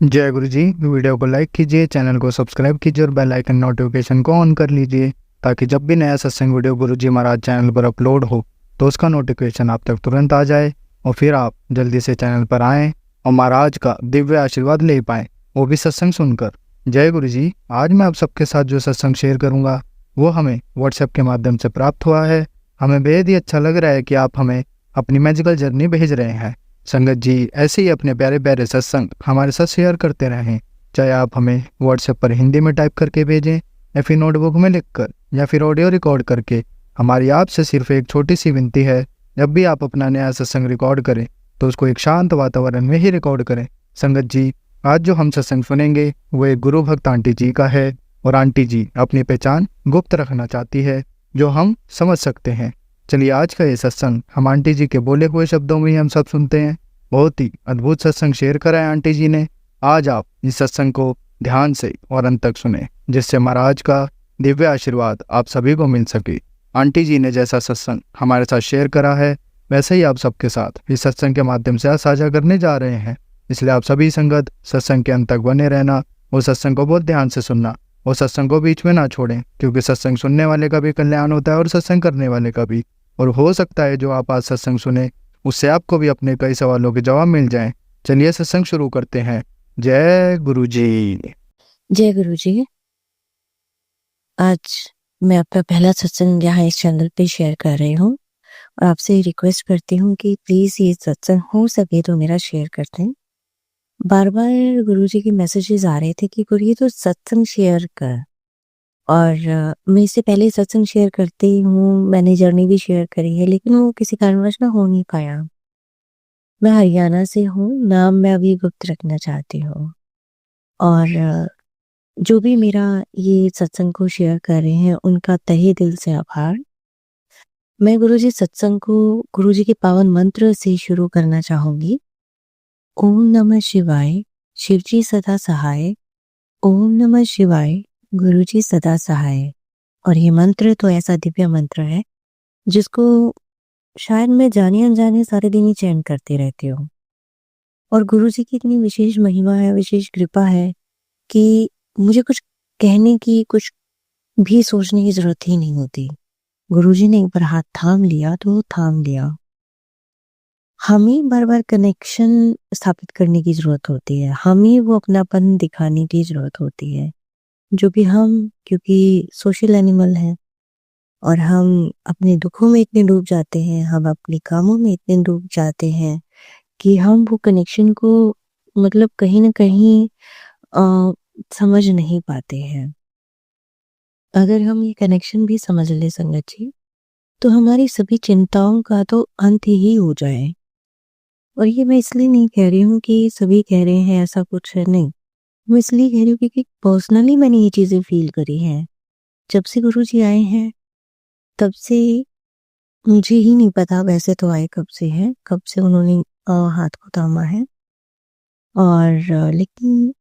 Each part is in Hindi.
जय गुरु जी। वीडियो को लाइक कीजिए, चैनल को सब्सक्राइब कीजिए और बेल आइकन नोटिफिकेशन को ऑन कर लीजिए ताकि जब भी नया सत्संग वीडियो गुरु जी महाराज चैनल पर अपलोड हो तो उसका नोटिफिकेशन आप तक तुरंत आ जाए और फिर आप जल्दी से चैनल पर आएँ और महाराज का दिव्य आशीर्वाद ले पाएँ, वो भी सत्संग सुनकर। जय गुरु जी। आज मैं आप सबके साथ जो सत्संग शेयर करूँगा वो हमें व्हाट्सएप के माध्यम से प्राप्त हुआ है। हमें बेहद ही अच्छा लग रहा है कि आप हमें अपनी मैजिकल जर्नी भेज रहे हैं। संगत जी ऐसे ही अपने प्यारे प्यारे सत्संग हमारे साथ शेयर करते रहें, चाहे आप हमें व्हाट्सएप पर हिंदी में टाइप करके भेजें या फिर नोटबुक में लिखकर या फिर ऑडियो रिकॉर्ड करके। हमारी आपसे सिर्फ एक छोटी सी विनती है, जब भी आप अपना नया सत्संग रिकॉर्ड करें तो उसको एक शांत वातावरण में ही रिकॉर्ड करें। संगत जी आज जो हम सत्संग सुनेंगे वो एक गुरु भक्त आंटी जी का है और आंटी जी अपनी पहचान गुप्त रखना चाहती है, जो हम समझ सकते हैं। चलिए आज का ये सत्संग हम आंटी जी के बोले हुए शब्दों में ही हम सब सुनते हैं। बहुत ही अद्भुत सत्संग शेयर करा है आंटी जी ने। आज आप इस सत्संग को ध्यान से और अंत तक सुने, जिससे महाराज का दिव्य आशीर्वाद आप सभी को मिल सके। आंटी जी ने जैसा सत्संग हमारे साथ शेयर करा है वैसे ही आप सबके साथ इस सत्संग के माध्यम से आज साझा करने जा रहे हैं। इसलिए आप सभी संगत सत्संग के अंत तक बने रहना और सत्संग को बहुत ध्यान से सुनना और सत्संग को बीच में ना छोड़ें, क्योंकि सत्संग सुनने वाले का भी कल्याण होता है और सत्संग करने वाले का भी। और हो सकता है जो आप आज सत्संग सुने उससे आपको भी अपने कई सवालों के जवाब मिल जाएं। चलिए सत्संग शुरू करते हैं। जय गुरु जी। जय गुरु जी। आज मैं अपना पहला सत्संग यहाँ इस चैनल पे शेयर कर रही हूँ और आपसे रिक्वेस्ट करती हूँ कि प्लीज ये सत्संग हो सके तो मेरा शेयर कर दें। बार बार गुरु जी के मैसेजेस आ रहे थे कि गुरु ये तो सत्संग शेयर कर, और मैं इससे पहले सत्संग शेयर करती हूँ, मैंने जर्नी भी शेयर करी है, लेकिन वो किसी कारणवश ना हो नहीं पाया। मैं हरियाणा से हूँ, नाम मैं अभी गुप्त रखना चाहती हूँ। और जो भी मेरा ये सत्संग को शेयर कर रहे हैं उनका तहे दिल से आभार। मैं गुरुजी सत्संग को गुरुजी के पावन मंत्र से शुरू करना चाहूंगी। ओम नमः शिवाय, शिवजी सदा सहाय। ओम नमः शिवाय, गुरुजी सदा सहाय। और ये मंत्र तो ऐसा दिव्य मंत्र है जिसको शायद मैं जाने अनजाने सारे दिन ही चैन करती रहती हूँ। और गुरुजी की इतनी विशेष महिमा है, विशेष कृपा है कि मुझे कुछ कहने की, कुछ भी सोचने की जरूरत ही नहीं होती। गुरुजी ने एक बार हाथ थाम लिया तो थाम लिया। हमें बार बार कनेक्शन स्थापित करने की जरूरत होती है, हमें वो अपनापन दिखाने की जरूरत होती है। जो भी हम, क्योंकि सोशल एनिमल हैं और हम अपने दुखों में इतने डूब जाते हैं, हम अपने कामों में इतने डूब जाते हैं कि हम वो कनेक्शन को मतलब कहीं ना कहीं समझ नहीं पाते हैं। अगर हम ये कनेक्शन भी समझ ले संगत जी, तो हमारी सभी चिंताओं का तो अंत ही हो जाए। और ये मैं इसलिए नहीं कह रही हूँ कि सभी कह रहे हैं ऐसा कुछ है, नहीं। मैं इसलिए कह रही हूँ क्योंकि पर्सनली मैंने ये चीजें फील करी हैं। जब से गुरुजी आए हैं तब से मुझे ही नहीं पता, वैसे तो आए कब से हैं, कब से उन्होंने हाथ को थामा है। और लेकिन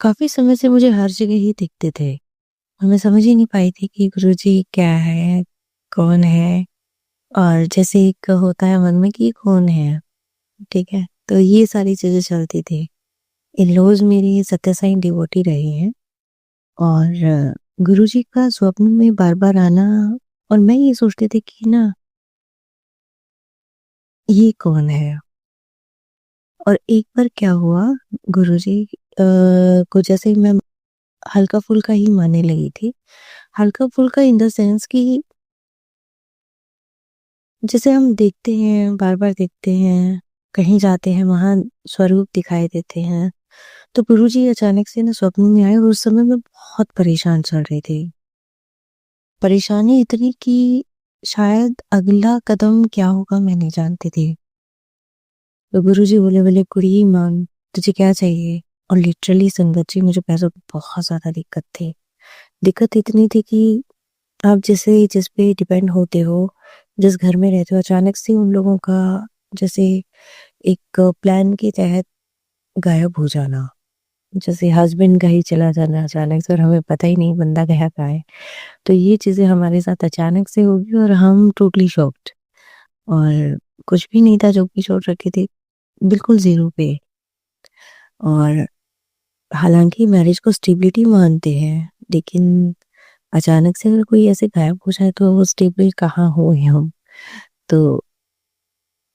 काफी समय से मुझे हर जगह ही दिखते थे और मैं समझ ही नहीं पाई थी कि गुरुजी क्या है, कौन है। और जैसे एक होता है मन में कि ये कौन है, ठीक है, तो ये सारी चीजें चलती थी। इन लॉज मेरी सत्य साईं डिवोटी रहे हैं और गुरुजी का स्वप्न में बार बार आना, और मैं ये सोचती थी कि ना ये कौन है। और एक बार क्या हुआ, गुरुजी को जैसे मैं हल्का फुल्का ही मानने लगी थी। हल्का फुल्का इन द सेंस कि जैसे हम देखते हैं, बार बार देखते हैं, कहीं जाते हैं वहां स्वरूप दिखाई देते हैं। तो गुरुजी अचानक से ना स्वप्न में आए और उस समय मैं बहुत परेशान चल रही थी। परेशानी इतनी कि शायद अगला कदम क्या होगा मैं नहीं जानती थी। तो गुरुजी बोले बोले कुड़ी मांग, तुझे क्या चाहिए। और लिटरली संगत जी मुझे पैसों की बहुत ज्यादा दिक्कत थी। दिक्कत इतनी थी कि आप जैसे जिस पे डिपेंड होते हो, जिस घर में रहते हो, अचानक से उन लोगों का जैसे एक प्लान के तहत गायब हो जाना। जैसे हस्बैंड कहीं चला जाना अचानक से और हमें पता ही नहीं बंदा गया कहाँ है। तो ये चीजें हमारे साथ अचानक से होगी और हम टोटली शॉक्ड। और कुछ भी नहीं था जो भी सोच रखी थी, बिल्कुल जीरो पे। और हालांकि मैरिज को स्टेबिलिटी मानते हैं, लेकिन अचानक से अगर कोई ऐसे गायब हो जाए तो वो स्टेबल कहाँ हुए हम। तो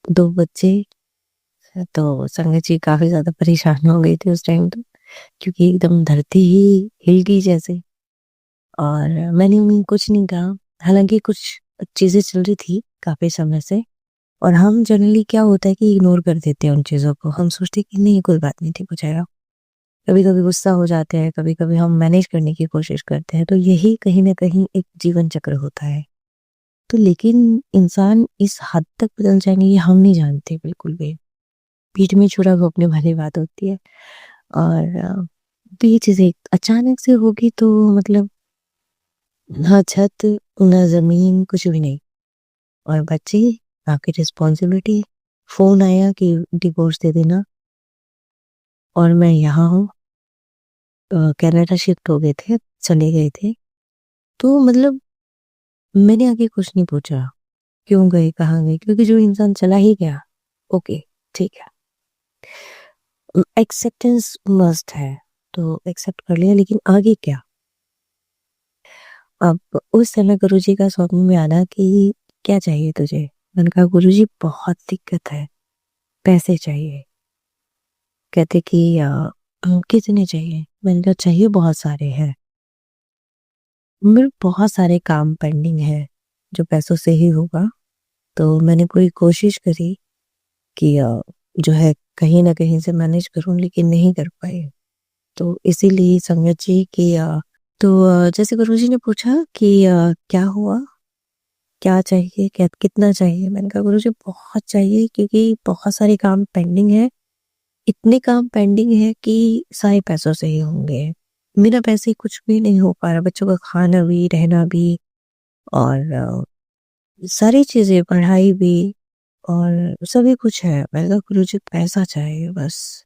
2 बच्चे, तो संगत जी काफ़ी ज़्यादा परेशान हो गए थे उस टाइम तो, क्योंकि एकदम धरती ही हिल गई जैसे। और मैंने उन्हें कुछ नहीं कहा, हालांकि कुछ चीज़ें चल रही थी काफ़ी समय से, और हम जनरली क्या होता है कि इग्नोर कर देते हैं उन चीज़ों को। हम सोचते हैं कि नहीं कोई बात नहीं, ठीक हो जाएगा। कभी कभी गुस्सा हो जाते हैं, कभी कभी हम मैनेज करने की कोशिश करते हैं, तो यही कहीं ना कहीं एक जीवन चक्र होता है। तो लेकिन इंसान इस हद तक बदल जाएंगे ये हम नहीं जानते बिल्कुल भी। पीठ में छुरा घोंपने वाली बात होती है। और तो ये चीजें अचानक से होगी तो मतलब ना छत ना जमीन, कुछ भी नहीं। और बच्चे, आपकी रिस्पॉन्सिबिलिटी। फोन आया कि डिवोर्स दे देना, और मैं यहाँ हूँ, कनाडा शिफ्ट हो गए थे, चले गए थे। तो मतलब मैंने आगे कुछ नहीं पूछा क्यों गए कहाँ गए, क्योंकि जो इंसान चला ही गया, ओके ठीक है, एक्सेप्टेंस मस्ट है, तो एक्सेप्ट कर लिया। लेकिन आगे क्या? अब उस समय गुरुजी का स्वप्न में आना कि क्या चाहिए तुझे। मैंने कहा गुरुजी बहुत दिक्कत है, पैसे चाहिए। कहते कि कितने चाहिए? मैंने कहा चाहिए बहुत सारे हैं, मेरे बहुत सारे काम पेंडिंग है जो पैसों से ही होगा। तो मैंने पूरी कोशिश करी कि जो है कहीं ना कहीं से मैनेज करूं, लेकिन नहीं कर पाई। तो इसीलिए संगत जी कि तो जैसे गुरुजी ने पूछा कि क्या हुआ, क्या चाहिए, क्या कितना चाहिए। मैंने कहा गुरुजी बहुत चाहिए, क्योंकि बहुत सारे काम पेंडिंग है। इतने काम पेंडिंग है कि सारे पैसों से ही होंगे, बिना पैसे कुछ भी नहीं हो पा रहा। बच्चों का खाना भी, रहना भी, और सारी चीजें, पढ़ाई भी, और सभी कुछ है। मैंने कहा गुरुजी पैसा चाहिए बस,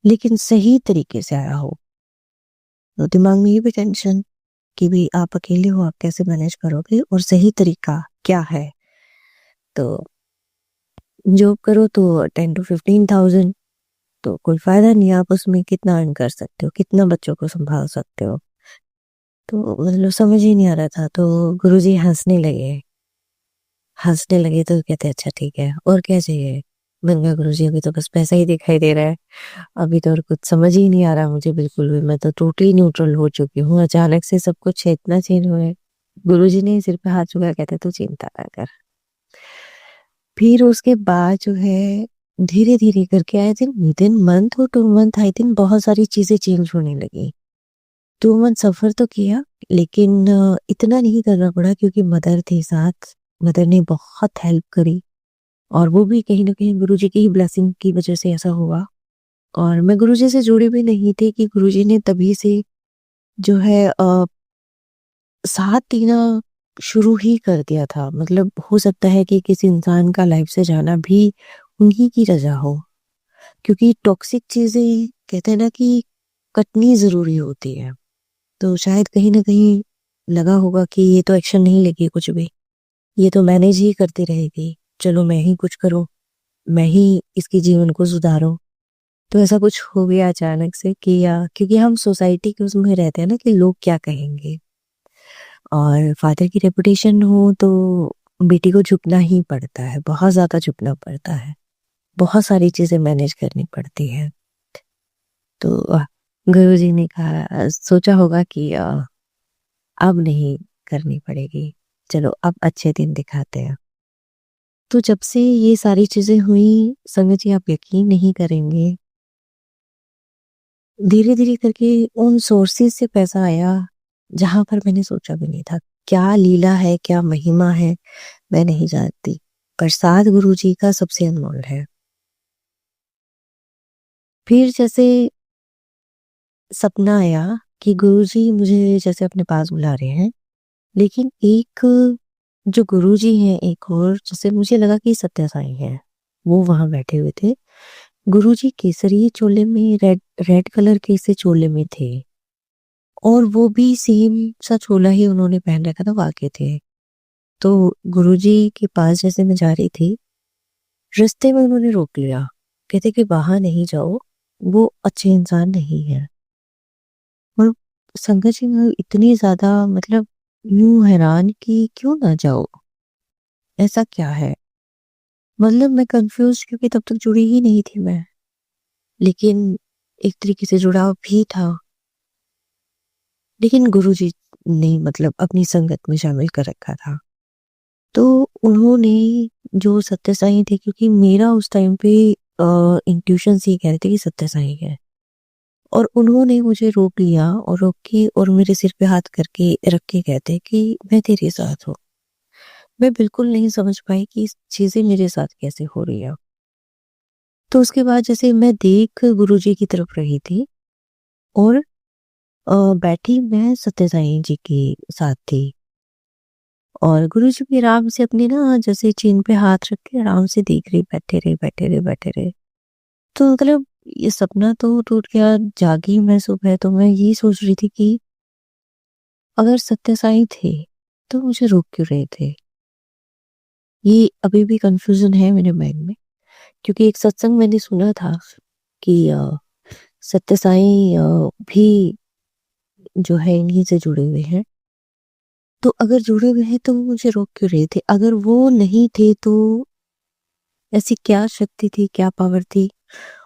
लेकिन सही तरीके से आया हो। तो दिमाग में ये भी टेंशन कि भी आप अकेले हो, आप कैसे मैनेज करोगे, और सही तरीका क्या है। तो जॉब करो तो 10 to 15,000, तो कोई फायदा नहीं। आप उसमें कितना अर्न कर सकते हो, कितना बच्चों को संभाल सकते हो। तो मतलब समझ ही नहीं आ रहा था। तो गुरुजी हंसने लगे, हंसने लगे तो कहते अच्छा ठीक है, और क्या चाहिए। मैंने कहा गुरुजी अभी तो बस पैसा ही दिखाई दे रहा है, अभी तो और कुछ समझ ही नहीं आ रहा मुझे बिल्कुल भी। मैं तो टोटली न्यूट्रल हो चुकी हूँ, अचानक से सब कुछ इतना चेंज हुआ है। गुरुजी ने सिर पे हाथ चुका, कहते तू चिंता ना कर। फिर उसके बाद जो है धीरे धीरे करके, I think with in month और 2 मंथ, आई थिंक बहुत सारी चीजें चेंज होने लगी। 2 मंथ सफर तो किया, लेकिन इतना नहीं करना पड़ा, क्योंकि मदर थी साथ। मदर ने बहुत हेल्प करी, और वो भी कहीं ना कहीं गुरुजी की ही ब्लेसिंग की वजह से ऐसा हुआ। और मैं गुरुजी से जुड़ी भी नहीं थी कि गुरुजी ने तभी से जो है साथ देना शुरू ही कर दिया था। मतलब हो सकता है कि किसी इंसान का लाइफ से जाना भी उन्हीं की रजा हो, क्योंकि टॉक्सिक चीजें कहते हैं ना कि कटनी जरूरी होती है। तो शायद कहीं ना कहीं लगा होगा कि ये तो एक्शन नहीं लेगी कुछ भी, ये तो मैनेज ही करती रहेगी, चलो मैं ही कुछ करूं, मैं ही इसके जीवन को सुधारूं। तो ऐसा कुछ हो गया अचानक से कि क्योंकि हम सोसाइटी के उसमें रहते हैं ना कि लोग क्या कहेंगे, और फादर की रेपुटेशन हो तो बेटी को झुकना ही पड़ता है, बहुत ज्यादा झुकना पड़ता है, बहुत सारी चीजें मैनेज करनी पड़ती है। तो गुरुजी ने कहा, सोचा होगा कि अब नहीं करनी पड़ेगी, चलो अब अच्छे दिन दिखाते हैं। तो जब से ये सारी चीजें हुई संगत जी, आप यकीन नहीं करेंगे, धीरे धीरे करके उन सोर्सेज से पैसा आया जहां पर मैंने सोचा भी नहीं था। क्या लीला है, क्या महिमा है, मैं नहीं जानती, पर साथ गुरुजी का सबसे अनमोल है। फिर जैसे सपना आया कि गुरुजी मुझे जैसे अपने पास बुला रहे हैं, लेकिन एक जो गुरुजी हैं, एक और जैसे मुझे लगा कि सत्य साईं हैं, वो वहां बैठे हुए थे। गुरुजी केसरी चोले में, रेड रेड कलर के से चोले में थे, और वो भी सेम सा चोला ही उन्होंने पहन रखा था, वाके थे। तो गुरुजी के पास जैसे मैं जा रही थी, रास्ते में उन्होंने रोक लिया, कहते कि वहां नहीं जाओ, वो अच्छे इंसान नहीं है। और संगत जी मैं इतनी ज़्यादा मतलब यूँ हैरान कि क्यों ना जाओ? ऐसा क्या है? मतलब मैं कन्फ्यूज़ क्योंकि तब तक जुड़ी ही नहीं थी मैं। लेकिन एक तरीके से जुड़ाव भी था। लेकिन गुरुजी ने मतलब अपनी संगत में शामिल कर रखा था। तो उन्होंने जो सत्य साईं थे क्योंकि मेरा उस टाइम पे इंट्यूशन से ये कह रहे थे कि सत्य साईं है। और उन्होंने मुझे रोक लिया और रोक के और मेरे सिर पे हाथ करके रख के कहते कि मैं तेरे साथ हूँ। मैं बिल्कुल नहीं समझ पाई कि चीज़ें मेरे साथ कैसे हो रही है। तो उसके बाद जैसे मैं देख गुरुजी की तरफ रही थी और बैठी मैं सत्य साईं जी के साथ थी और गुरुजी भी आराम से अपने ना जैसे चीन पे हाथ रख के आराम से देख रही, बैठे रहे, बैठे रहे, बैठे रहे। तो मतलब ये सपना तो टूट गया, जागी मैं सुबह तो मैं यही सोच रही थी कि अगर सत्य साईं थे, तो मुझे रोक क्यों रहे थे? ये अभी भी कन्फ्यूज़न है मेरे माइंड में क्योंकि एक सत्संग मैंने सुना था कि सत्य साईं भी जो है इन्हीं से जुड़े हुए हैं। तो अगर जुड़े हुए हैं तो वो मुझे रोक क्यों रहे थे? अगर वो नहीं थे तो ऐसी क्या शक्ति थी, क्या पावर थी?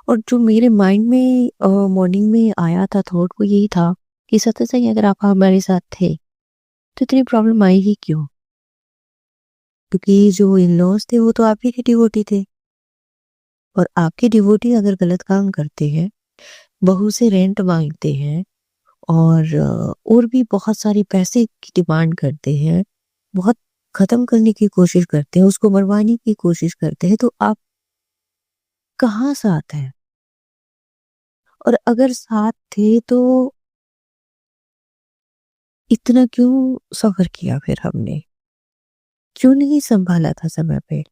और जो मेरे माइंड में मॉर्निंग में आया था थॉट वो यही था कि सत्य साईं अगर आप हमारे साथ थे, तो इतनी प्रॉब्लम आई ही क्यों? क्योंकि जो इन-लॉज़ थे वो तो आप ही के डिवोटी थे और आपके डिवोटी अगर गलत काम करते हैं, बहू से रेंट माँगते हैं और भी बहुत सारी पैसे की डिमांड करते हैं, बहुत ख़त्म करने की कोशिश करते हैं, उसको मरवाने की कोशिश करते हैं, तो आप कहाँ साथ हैं? और अगर साथ थे तो इतना क्यों सफ़र किया फिर हमने? क्यों नहीं सँभाला था समय पे?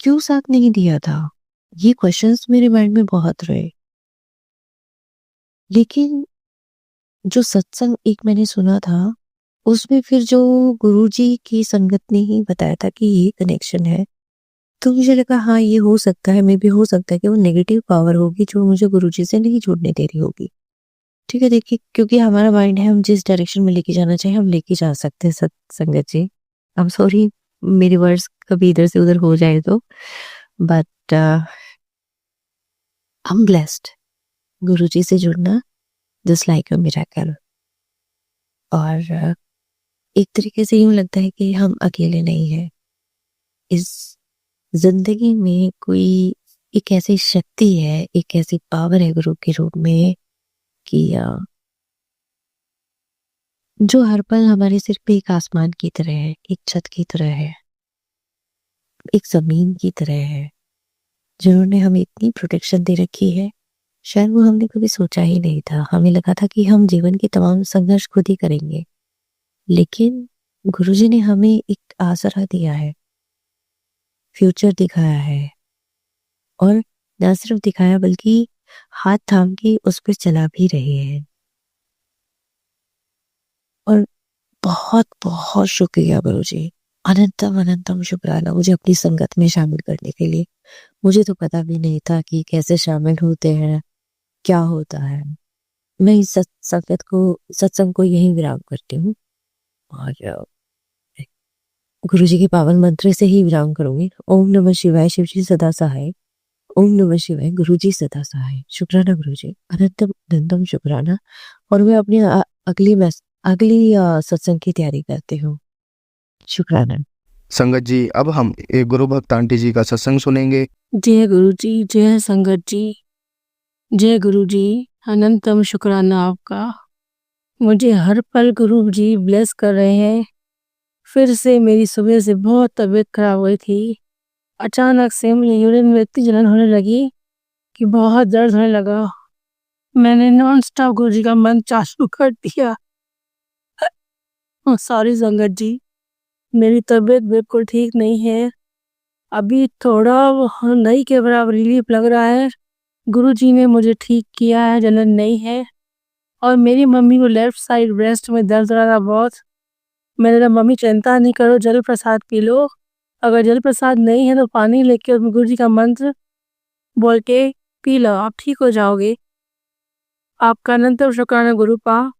क्यों साथ नहीं दिया था? ये क्वेश्चंस मेरे माइंड में बहुत रहे। लेकिन जो सत्संग एक मैंने सुना था, उसमें फिर जो गुरुजी की संगत ने ही बताया था कि ये कनेक्शन है, तो मुझे लगा हाँ, ये हो सकता है, मे बी हो सकता है कि वो नेगेटिव पावर होगी जो मुझे गुरुजी से नहीं जुड़ने दे रही होगी। ठीक है, देखिए क्योंकि हमारा माइंड है हम जिस डायरेक्शन में लेके जाना चाहें हम लेके जा सकते हैं संगत जी। आई एम सॉरी मेरे वर्ड्स कभी इधर से उधर हो जाए तो बट आई एम ब्लेस्ड गुरुजी से जुड़ना जस्ट लाइक अ मिरेकल। और एक तरीके से यूँ लगता है कि हम अकेले नहीं हैं। इस ज़िंदगी में कोई एक ऐसी शक्ति है, एक ऐसी पावर है गुरु के रूप में कि जो हर पल हमारे सिर पे एक आसमान की तरह है, एक छत की तरह है, एक ज़मीन की तरह है, जिन्होंने हमें इतनी प्रोटेक्शन दे रखी है, शायद वो हमने कभी सोचा ही नहीं था। हमें लगा था कि हम जीवन के तमाम संघर्ष खुद ही करेंगे, लेकिन गुरुजी ने हमें एक आसरा दिया है, फ्यूचर दिखाया है और ना सिर्फ दिखाया बल्कि हाथ थाम के उस पर चला भी रहे हैं। और बहुत-बहुत शुक्रिया गुरुजी। अनंतम अनंतम शुक्राना मुझे अपनी संगत में शामिल करने के लिए। मुझे तो पता भी नहीं था कि कैसे शामिल होते हैं, क्या होता है। मैं इस सत्संग को यहीं विराम करती हूँ और गुरुजी के पावन मंत्र से ही विराम करूँगी। ओम नमः शिवाय, शिव जी सदा सहाय। ओम नमः शिवाय, गुरुजी सदा सहाय। शुक्राना गुरुजी, अनंतम अनंतम शुक्राना। और मैं अपनी अगली सत्संग की तैयारी करती हूँ। शुक्राना। संगत जी अब हम एक गुरु भक्त आंटी जी का सत्संग सुनेंगे। जय गुरु जी, जय संगत जी, जय गुरु जी, अनंतम शुक्राना आपका। मुझे हर पल गुरु जी ब्लेस कर रहे हैं। फिर से मेरी सुबह से बहुत तबीयत खराब हुई थी। अचानक से मुझे यूरिन में इतनी जलन होने लगी कि बहुत दर्द होने लगा। मैंने नॉन स्टॉप गुरु जी का मंत्र चालू कर दिया। सॉरी संगत जी, मेरी तबीयत बिल्कुल ठीक नहीं है। अभी थोड़ा नहीं के बराबर रिलीफ लग रहा है। गुरुजी ने मुझे ठीक किया है, जलन नहीं है। और मेरी मम्मी को लेफ्ट साइड ब्रेस्ट में दर्द हो रहा था बहुत। मैंने कहा मम्मी चिंता नहीं करो, जल प्रसाद पी लो। अगर जल प्रसाद नहीं है तो पानी लेके उसमें गुरुजी का मंत्र बोल के पी लो, आप ठीक हो जाओगे। आपका अनंतम शुक्राना गुरुपा,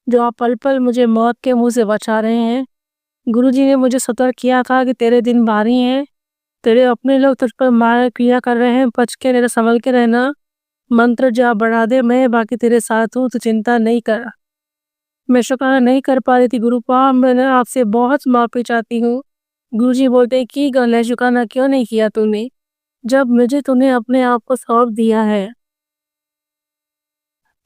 जो आप पल पल मुझे मौत के मुंह से बचा रहे हैं। गुरुजी ने मुझे सतर्क किया था कि तेरे दिन भारी हैं, तेरे अपने लोग तुझ पर मार क्रिया कर रहे हैं, बच के मेरे संभल के रहना। मंत्र जाप बढ़ा दे, मैं बाकी तेरे साथ हूँ, तो चिंता नहीं कर। मैं शुक्राना नहीं कर पा रही थी गुरुपा, मैंने आपसे बहुत माफी चाहती हूँ। गुरुजी बोलते हैं की गल है, शुक्राना क्यों नहीं किया तूने, जब मुझे तूने अपने आप को सौंप दिया है।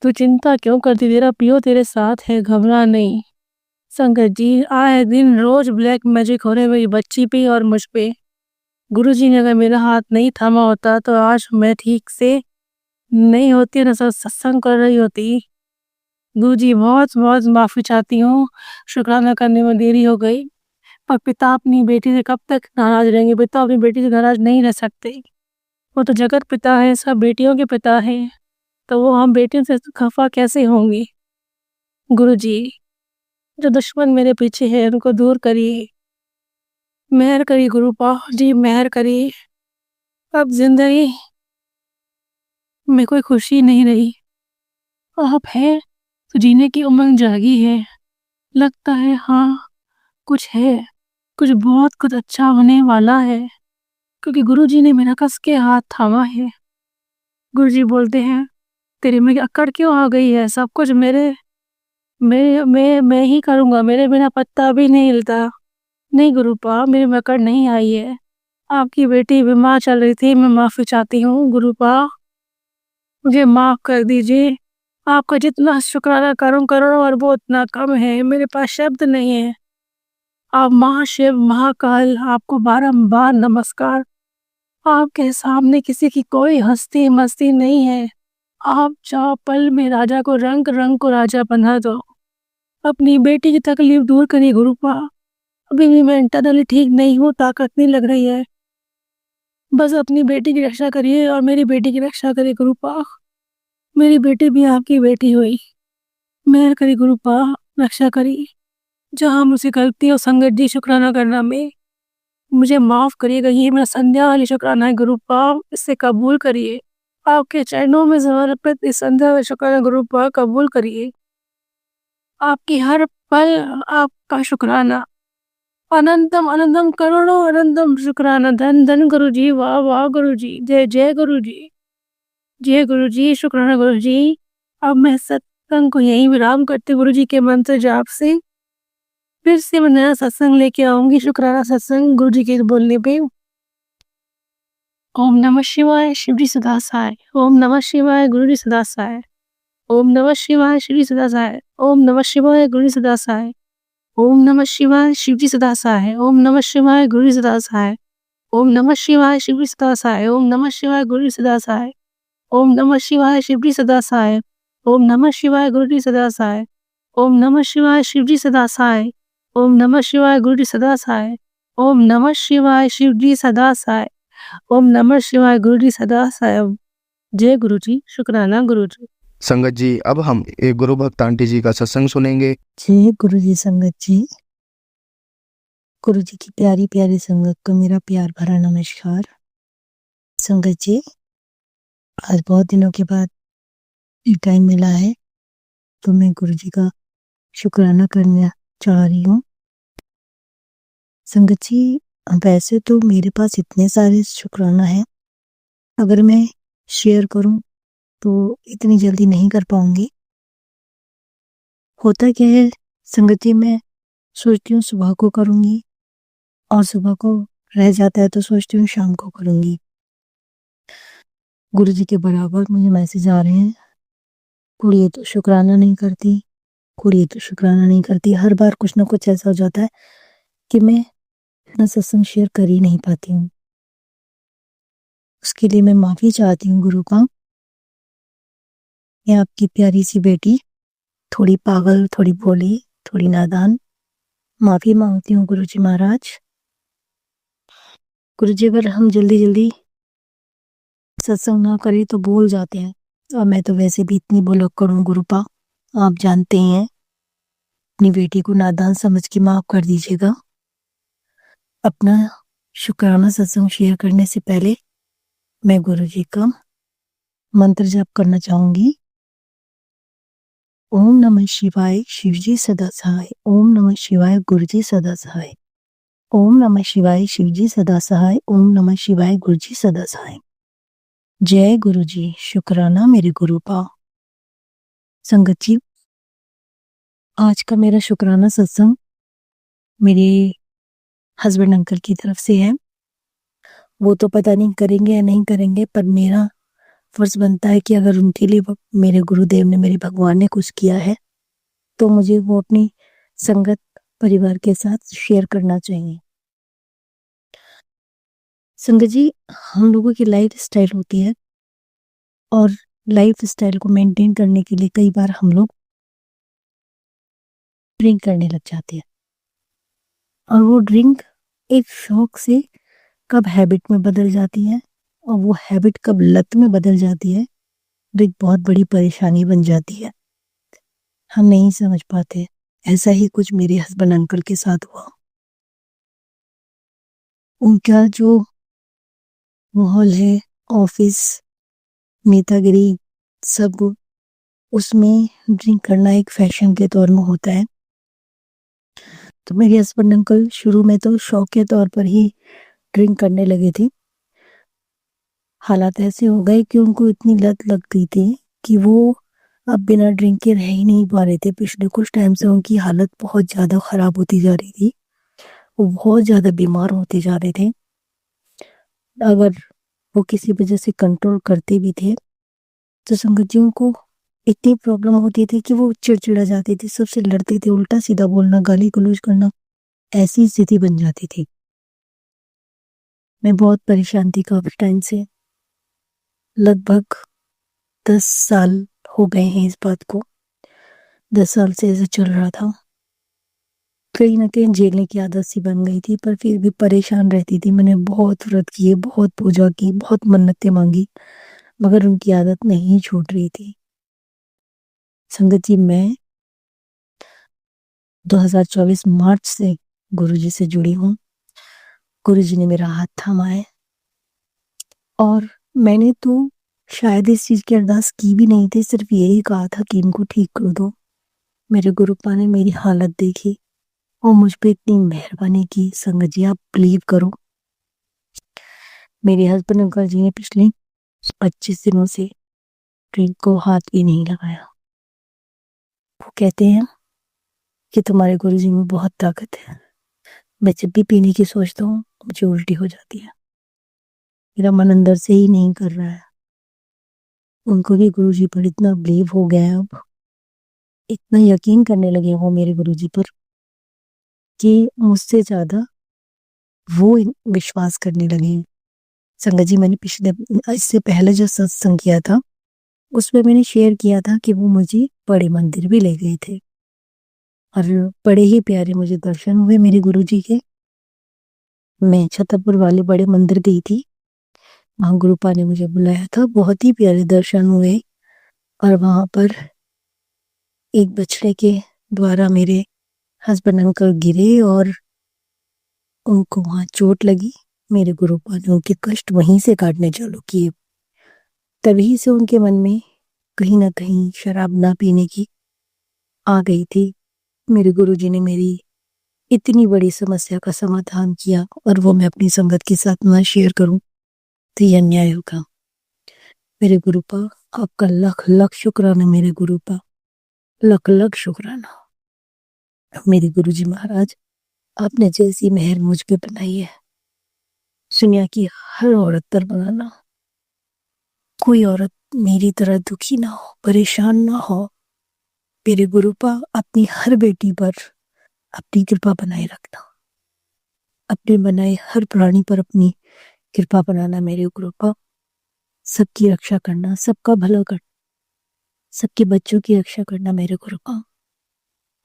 तू चिंता क्यों करती, तेरा पियो तेरे साथ है, घबरा नहीं। संगत जी, आए दिन रोज ब्लैक मैजिक हो रहे मेरी बच्ची पे और मुझ पे। गुरुजी ने अगर मेरा हाथ नहीं थामा होता तो आज मैं ठीक से नहीं होती, न सत्संग कर रही होती। गुरुजी, बहुत बहुत माफी चाहती हूँ, शुक्राना करने में देरी हो गई। पर पिता अपनी बेटी से कब तक नाराज रहेंगे, पिता अपनी बेटी से नाराज नहीं रह सकते। वो तो जगत पिता है, सब बेटियों के पिता हैं, तो वो हम बेटियों से खफा कैसे होंगे। गुरुजी, जो दुश्मन मेरे पीछे है उनको दूर करिए, मेहर करिए गुरुपा जी, मेहर करिए। अब जिंदगी में कोई खुशी नहीं रही, आप है तो जीने की उमंग जागी है। लगता है हाँ कुछ है, कुछ बहुत कुछ अच्छा होने वाला है, क्योंकि गुरुजी ने मेरा कस के हाथ थामा है। गुरुजी बोलते हैं तेरे में अकड़ क्यों आ गई है, सब कुछ मेरे मैं ही करूँगा, मेरे बिना पत्ता भी नहीं हिलता। नहीं गुरुपा, मेरे में अकड़ नहीं आई है, आपकी बेटी बीमार चल रही थी, मैं माफ़ी चाहती हूँ गुरुपा, मुझे माफ़ कर दीजिए। आपका जितना शुक्राना करूँ और वो उतना कम है, मेरे पास शब्द नहीं है। आप महाशिव महाकाल, आपको बारंबार नमस्कार। आपके सामने किसी की कोई हस्ती मस्ती नहीं है। आप चाहो पल में राजा को रंग रंग को राजा बना दो। अपनी बेटी की तकलीफ दूर करिए गुरुपा, अभी भी मैं इंटरनली ठीक नहीं हूँ, ताकत नहीं लग रही है। बस अपनी बेटी की रक्षा करिए और मेरी बेटी की रक्षा करिए गुरुपा, मेरी बेटी भी आपकी बेटी हुई। मेहर करिए गुरुपा, रक्षा करिए। जहाँ मुझसे गलती और संगत जी शुक्राना करना में मुझे माफ़ करिएगा, ये मेरा संध्या वाली शुक्राना है गुरुपा, इसे कबूल करिए। आपके चरणों में समर्पित इस संध्या वाली शुक्राना गुरुपा कबूल करिए। आपकी हर पल आपका शुक्राना, अनंतम अनंतम करोड़ों अनंतम शुक्राना। धन धन गुरुजी, वाह वाह गुरुजी, जय जय गुरुजी, जय गुरुजी, शुक्राना गुरुजी। अब मैं सत्संग को यहीं विराम करते गुरुजी के मंत्र जाप से फिर से मैं नया सत्संग लेके आऊंगी, शुक्राना सत्संग गुरुजी के बोलने पे। ओम नमः शिवाय, शिवजी सदा सहाय। ओम नमः शिवाय, गुरुजी सदा सहाय। ओम नमः शिवाय, शिवजी सदा सहाय। ओम नमः शिवाय, गुरुजी सदा सहाय। ओम नमः शिवाय, शिवजी सदा सहाय। ओम नमः शिवाय, गुरुजी सदा सहाय। ओम नमः शिवाय, शिवजी सदा सहाय। ओम नमः शिवाय, गुरुजी सदा सहाय। ओम नमः शिवाय, शिवजी सदा सहाय। ओम नमः शिवाय, गुरुजी सदा सहाय। ओम नमः शिवाय, शिवजी सदा सहाय। ओम नमः शिवाय, गुरुजी सदा सहाय। ओम नमः शिवाय, शिवजी सदा सहाय। ओम नमः शिवाय, गुरुजी सदा सहाय। जय गुरुजी, शुक्राना गुरुजी। संगत जी, अब हम एक गुरु भक्त आंटी जी का सत्संग सुनेंगे। जय गुरुजी संगत जी, गुरुजी की प्यारी प्यारी संगत को मेरा प्यार भरा नमस्कार। संगत जी, आज बहुत दिनों के बाद ये टाइम मिला है, तो मैं गुरुजी का शुक्राना करना चाह रही हूँ। संगत जी, वैसे तो मेरे पास इतने सारे शुक्राना है, अगर मैं शेयर करूं तो इतनी जल्दी नहीं कर पाऊंगी। होता क्या है संगत जी, मैं सोचती हूँ सुबह को करूंगी और सुबह को रह जाता है तो सोचती हूँ शाम को करूंगी। गुरुजी के बराबर मुझे मैसेज आ रहे हैं, कुड़ी तो शुक्राना नहीं करती, कुड़ी तो शुक्राना नहीं करती। हर बार कुछ ना कुछ ऐसा हो जाता है कि मैं अपना सत्संग शेयर कर ही नहीं पाती हूँ। उसके लिए मैं माफी चाहती हूँ गुरु का। मैं आपकी प्यारी सी बेटी, थोड़ी पागल, थोड़ी भोली, थोड़ी नादान, माफी मांगती हूँ गुरुजी महाराज। गुरुजी, अगर हम जल्दी जल्दी सत्संग ना करें तो भूल जाते हैं, और मैं तो वैसे भी इतनी भुलक्कड़ हूँ गुरुपा, आप जानते ही हैं। अपनी बेटी को नादान समझ के माफ कर दीजिएगा। अपना शुक्राना सत्संग शेयर करने से पहले मैं गुरुजी का मंत्र जाप करना चाहूंगी। ओम नमः शिवाय, शिवजी सदा सहाय। ओम नमः शिवाय, गुरुजी सदा सहाय। ओम नमः शिवाय, शिवजी सदा सहाय। ओम नमः शिवाय, गुरुजी सदा सहाय। जय गुरुजी, शुक्राना मेरे गुरु पा। संगत जी, आज का मेरा शुक्राना सत्संग मेरे हस्बैंड अंकल की तरफ से है। वो तो पता नहीं करेंगे या नहीं करेंगे, पर मेरा फर्ज बनता है कि अगर उनके लिए मेरे गुरुदेव ने, मेरे भगवान ने कुछ किया है तो मुझे वो अपनी संगत परिवार के साथ शेयर करना चाहिए। संगत जी, हम लोगों की लाइफ स्टाइल होती है और लाइफ स्टाइल को मेंटेन करने के लिए कई बार हम लोग ड्रिंक करने लग जाते हैं, और वो ड्रिंक एक शौक से कब हैबिट में बदल जाती है और वो हैबिट कब लत में बदल जाती है, वो एक बहुत बड़ी परेशानी बन जाती है। हम नहीं समझ पाते। ऐसा ही कुछ मेरे हस्बैंड अंकल के साथ हुआ। उनका जो माहौल है, ऑफिस, नेतागिरी, सब, उसमें ड्रिंक करना एक फैशन के तौर में होता है। तो मेरे हस्बैंड अंकल शुरू में तो शौक के तौर पर ही ड्रिंक करने लगे थे। हालात ऐसे हो गए कि उनको इतनी लत लग गई थी कि वो अब बिना ड्रिंक के रह ही नहीं पा रहे थे। पिछले कुछ टाइम से उनकी हालत बहुत ज़्यादा ख़राब होती जा रही थी। वो बहुत ज़्यादा बीमार होते जा रहे थे। अगर वो किसी वजह से कंट्रोल करते भी थे तो संगत जी, उनको इतनी प्रॉब्लम होती थी कि वो चिड़चिड़ा जाते थे, सबसे लड़ते थे, उल्टा सीधा बोलना, गाली गलौज करना, ऐसी स्थिति बन जाती थी। मैं बहुत परेशान थी काफ़ी टाइम से। लगभग 10 साल हो गए हैं इस बात को। 10 साल से ऐसा चल रहा था। कहीं ना कहीं झेलने की आदत सी बन गई थी, पर फिर भी परेशान रहती थी। मैंने बहुत व्रत किए, बहुत पूजा की, बहुत मन्नतें मांगी, मगर उनकी आदत नहीं छूट रही थी। संगत जी, मैं 2024 मार्च से गुरुजी से जुड़ी हूँ। गुरुजी ने मेरा हाथ थामा है और मैंने तो शायद इस चीज़ की अरदास की भी नहीं थी, सिर्फ यही कहा था कि इनको ठीक कर दो। मेरे गुरुपा ने मेरी हालत देखी और मुझ पे इतनी मेहरबानी की। संगत जी, आप बिलीव करो, मेरे हस्बैंड अंकल जी ने पिछले 25 दिनों से ड्रिंक को हाथ भी नहीं लगाया। वो कहते हैं कि तुम्हारे गुरुजी में बहुत ताकत है। मैं जब भी पीने की सोचता हूँ मुझे उल्टी हो जाती है। मेरा मन अंदर से ही नहीं कर रहा है। उनको भी गुरुजी पर इतना बिलीव हो गया है, अब इतना यकीन करने लगे वो मेरे गुरुजी पर कि मुझसे ज्यादा वो विश्वास करने लगे हैं। संगत जी, मैंने इससे पहले जो सत्संग किया था उसमें मैंने शेयर किया था कि वो मुझे बड़े मंदिर भी ले गए थे और बड़े ही प्यारे मुझे दर्शन हुए मेरे गुरुजी के। मैं छतरपुर वाले बड़े मंदिर गई थी, वहाँ गुरुपा ने मुझे बुलाया था। बहुत ही प्यारे दर्शन हुए और वहां पर एक बछड़े के द्वारा मेरे हस्बैंड अंकल गिरे और उनको वहां चोट लगी। मेरे गुरुपा ने उनके कष्ट वहीं से काटने चालू किए। तभी से उनके मन में कहीं ना कहीं शराब ना पीने की आ गई थी। मेरे गुरुजी ने मेरी इतनी बड़ी समस्या का समाधान किया और वो मैं अपनी संगत के साथ ना शेयर करूं तो ये अन्याय होगा। मेरे गुरुपा, आपका लख लख शुक्राना। मेरे गुरुपा, लख लख शुक्राना। मेरे गुरुजी महाराज, आपने जैसी मेहर मुझ पे बनाई है, दुनिया की हर औरत पर बनाना। कोई औरत मेरी तरह दुखी ना हो, परेशान ना हो। मेरे गुरुपा, अपनी हर बेटी पर अपनी कृपा बनाए रखना। अपने बनाए हर प्राणी पर अपनी कृपा बनाना। मेरे गुरुपा, सबकी रक्षा करना, सबका भला करना, सबके बच्चों की रक्षा करना। मेरे गुरुपा,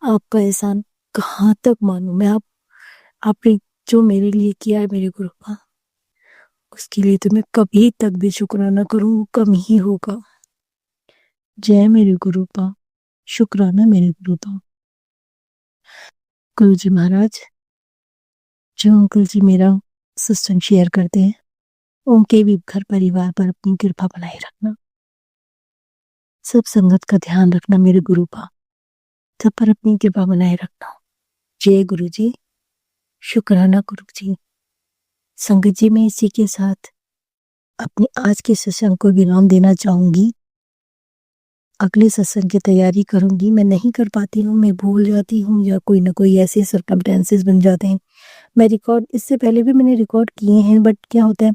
आपका एहसान कहाँ तक मानूं मैं। आपने जो मेरे लिए किया है मेरे गुरुपा, उसके लिए तो मैं कभी तक भी शुक्राना करूं वो कम ही होगा। जय मेरे गुरुपा, शुक्राना मेरे गुरुपा। गुरु जी महाराज, जो अंकल जी मेरा सत्संग शेयर करते हैं, उनके भी घर परिवार पर अपनी कृपा बनाए रखना। सब संगत का ध्यान रखना मेरे गुरु का, सब पर अपनी कृपा बनाए रखना। जय गुरु जी। शुक्राना गुरु जी। संगत जी, मैं इसी के साथ अपने आज के सत्संग को विराम देना चाहूंगी। अगले सत्संग की तैयारी करूंगी। मैं नहीं कर पाती हूँ, मैं भूल जाती हूँ या कोई ना कोई ऐसे सर्कमस्टेंसेस बन जाते हैं। मैं रिकॉर्ड इससे पहले भी मैंने रिकॉर्ड किए हैं, बट क्या होता है,